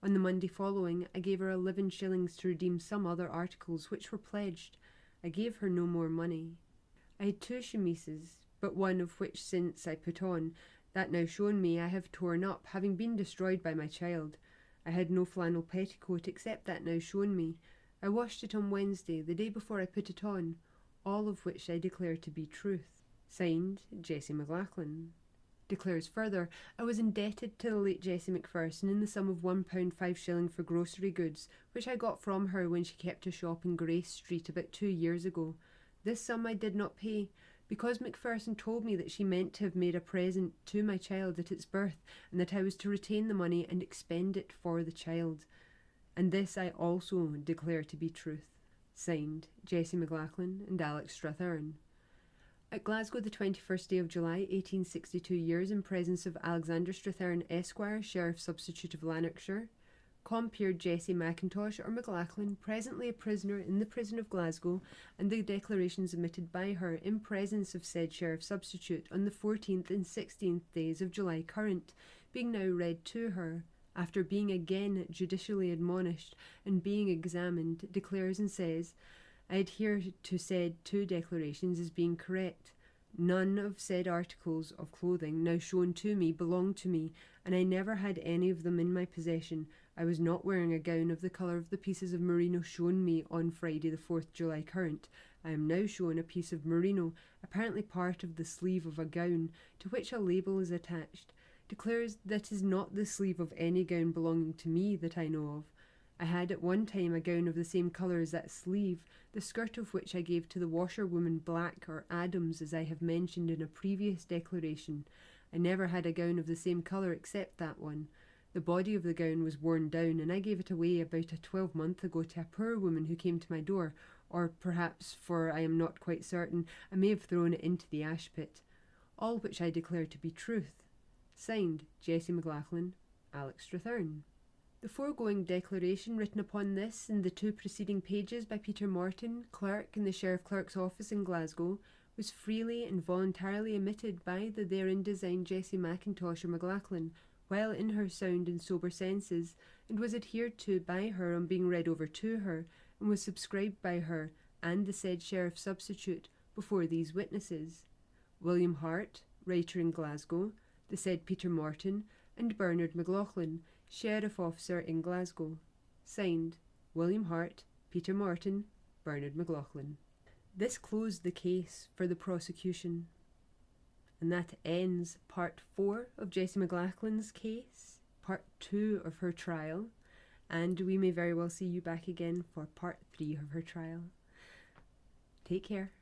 On the Monday following, I gave her 11 shillings to redeem some other articles which were pledged. I gave her no more money. I had 2 chemises, but one of which since I put on, that now shown me I have torn up, having been destroyed by my child. I had no flannel petticoat except that now shown me. I washed it on Wednesday, the day before I put it on, all of which I declare to be truth. Signed, Jessie McLachlan. Declares further, I was indebted to the late Jessie McPherson in the sum of £1 5 for grocery goods, which I got from her when she kept a shop in Grace Street about 2 years ago. This sum I did not pay, because McPherson told me that she meant to have made a present to my child at its birth, and that I was to retain the money and expend it for the child. And this I also declare to be truth. Signed, Jessie McLachlan and Alex Strathern. At Glasgow, the 21st day of July, 1862 years, in presence of Alexander Strathern, Esquire, Sheriff Substitute of Lanarkshire, compeered Jessie Mackintosh or McLachlan, presently a prisoner in the prison of Glasgow, and the declarations emitted by her in presence of said Sheriff Substitute on the 14th and 16th days of July current, being now read to her, after being again judicially admonished and being examined, declares and says, I adhere to said 2 declarations as being correct. None of said articles of clothing now shown to me belong to me, and I never had any of them in my possession. I was not wearing a gown of the colour of the pieces of merino shown me on Friday the 4th July current. I am now shown a piece of merino, apparently part of the sleeve of a gown, to which a label is attached. Declares that is not the sleeve of any gown belonging to me that I know of. I had at one time a gown of the same colour as that sleeve, the skirt of which I gave to the washerwoman Black or Adams, as I have mentioned in a previous declaration. I never had a gown of the same colour except that one. The body of the gown was worn down, and I gave it away about a 12-month ago to a poor woman who came to my door, or perhaps, for I am not quite certain, I may have thrown it into the ash pit. All which I declare to be truth. Signed, Jessie McLachlan, Alex Strathern. The foregoing declaration, written upon this and the 2 preceding pages by Peter Morton, clerk in the Sheriff Clerk's office in Glasgow, was freely and voluntarily emitted by the therein designed Jessie Mackintosh or McLachlan, while in her sound and sober senses, and was adhered to by her on being read over to her, and was subscribed by her and the said Sheriff Substitute before these witnesses: William Hart, writer in Glasgow, the said Peter Morton, and Bernard McLachlan, Sheriff Officer in Glasgow. Signed, William Hart, Peter Morton, Bernard McLachlan. This closed the case for the prosecution. And that ends part 4 of Jessie McLachlan's case, part 2 of her trial, and we may very well see you back again for part 3 of her trial. Take care.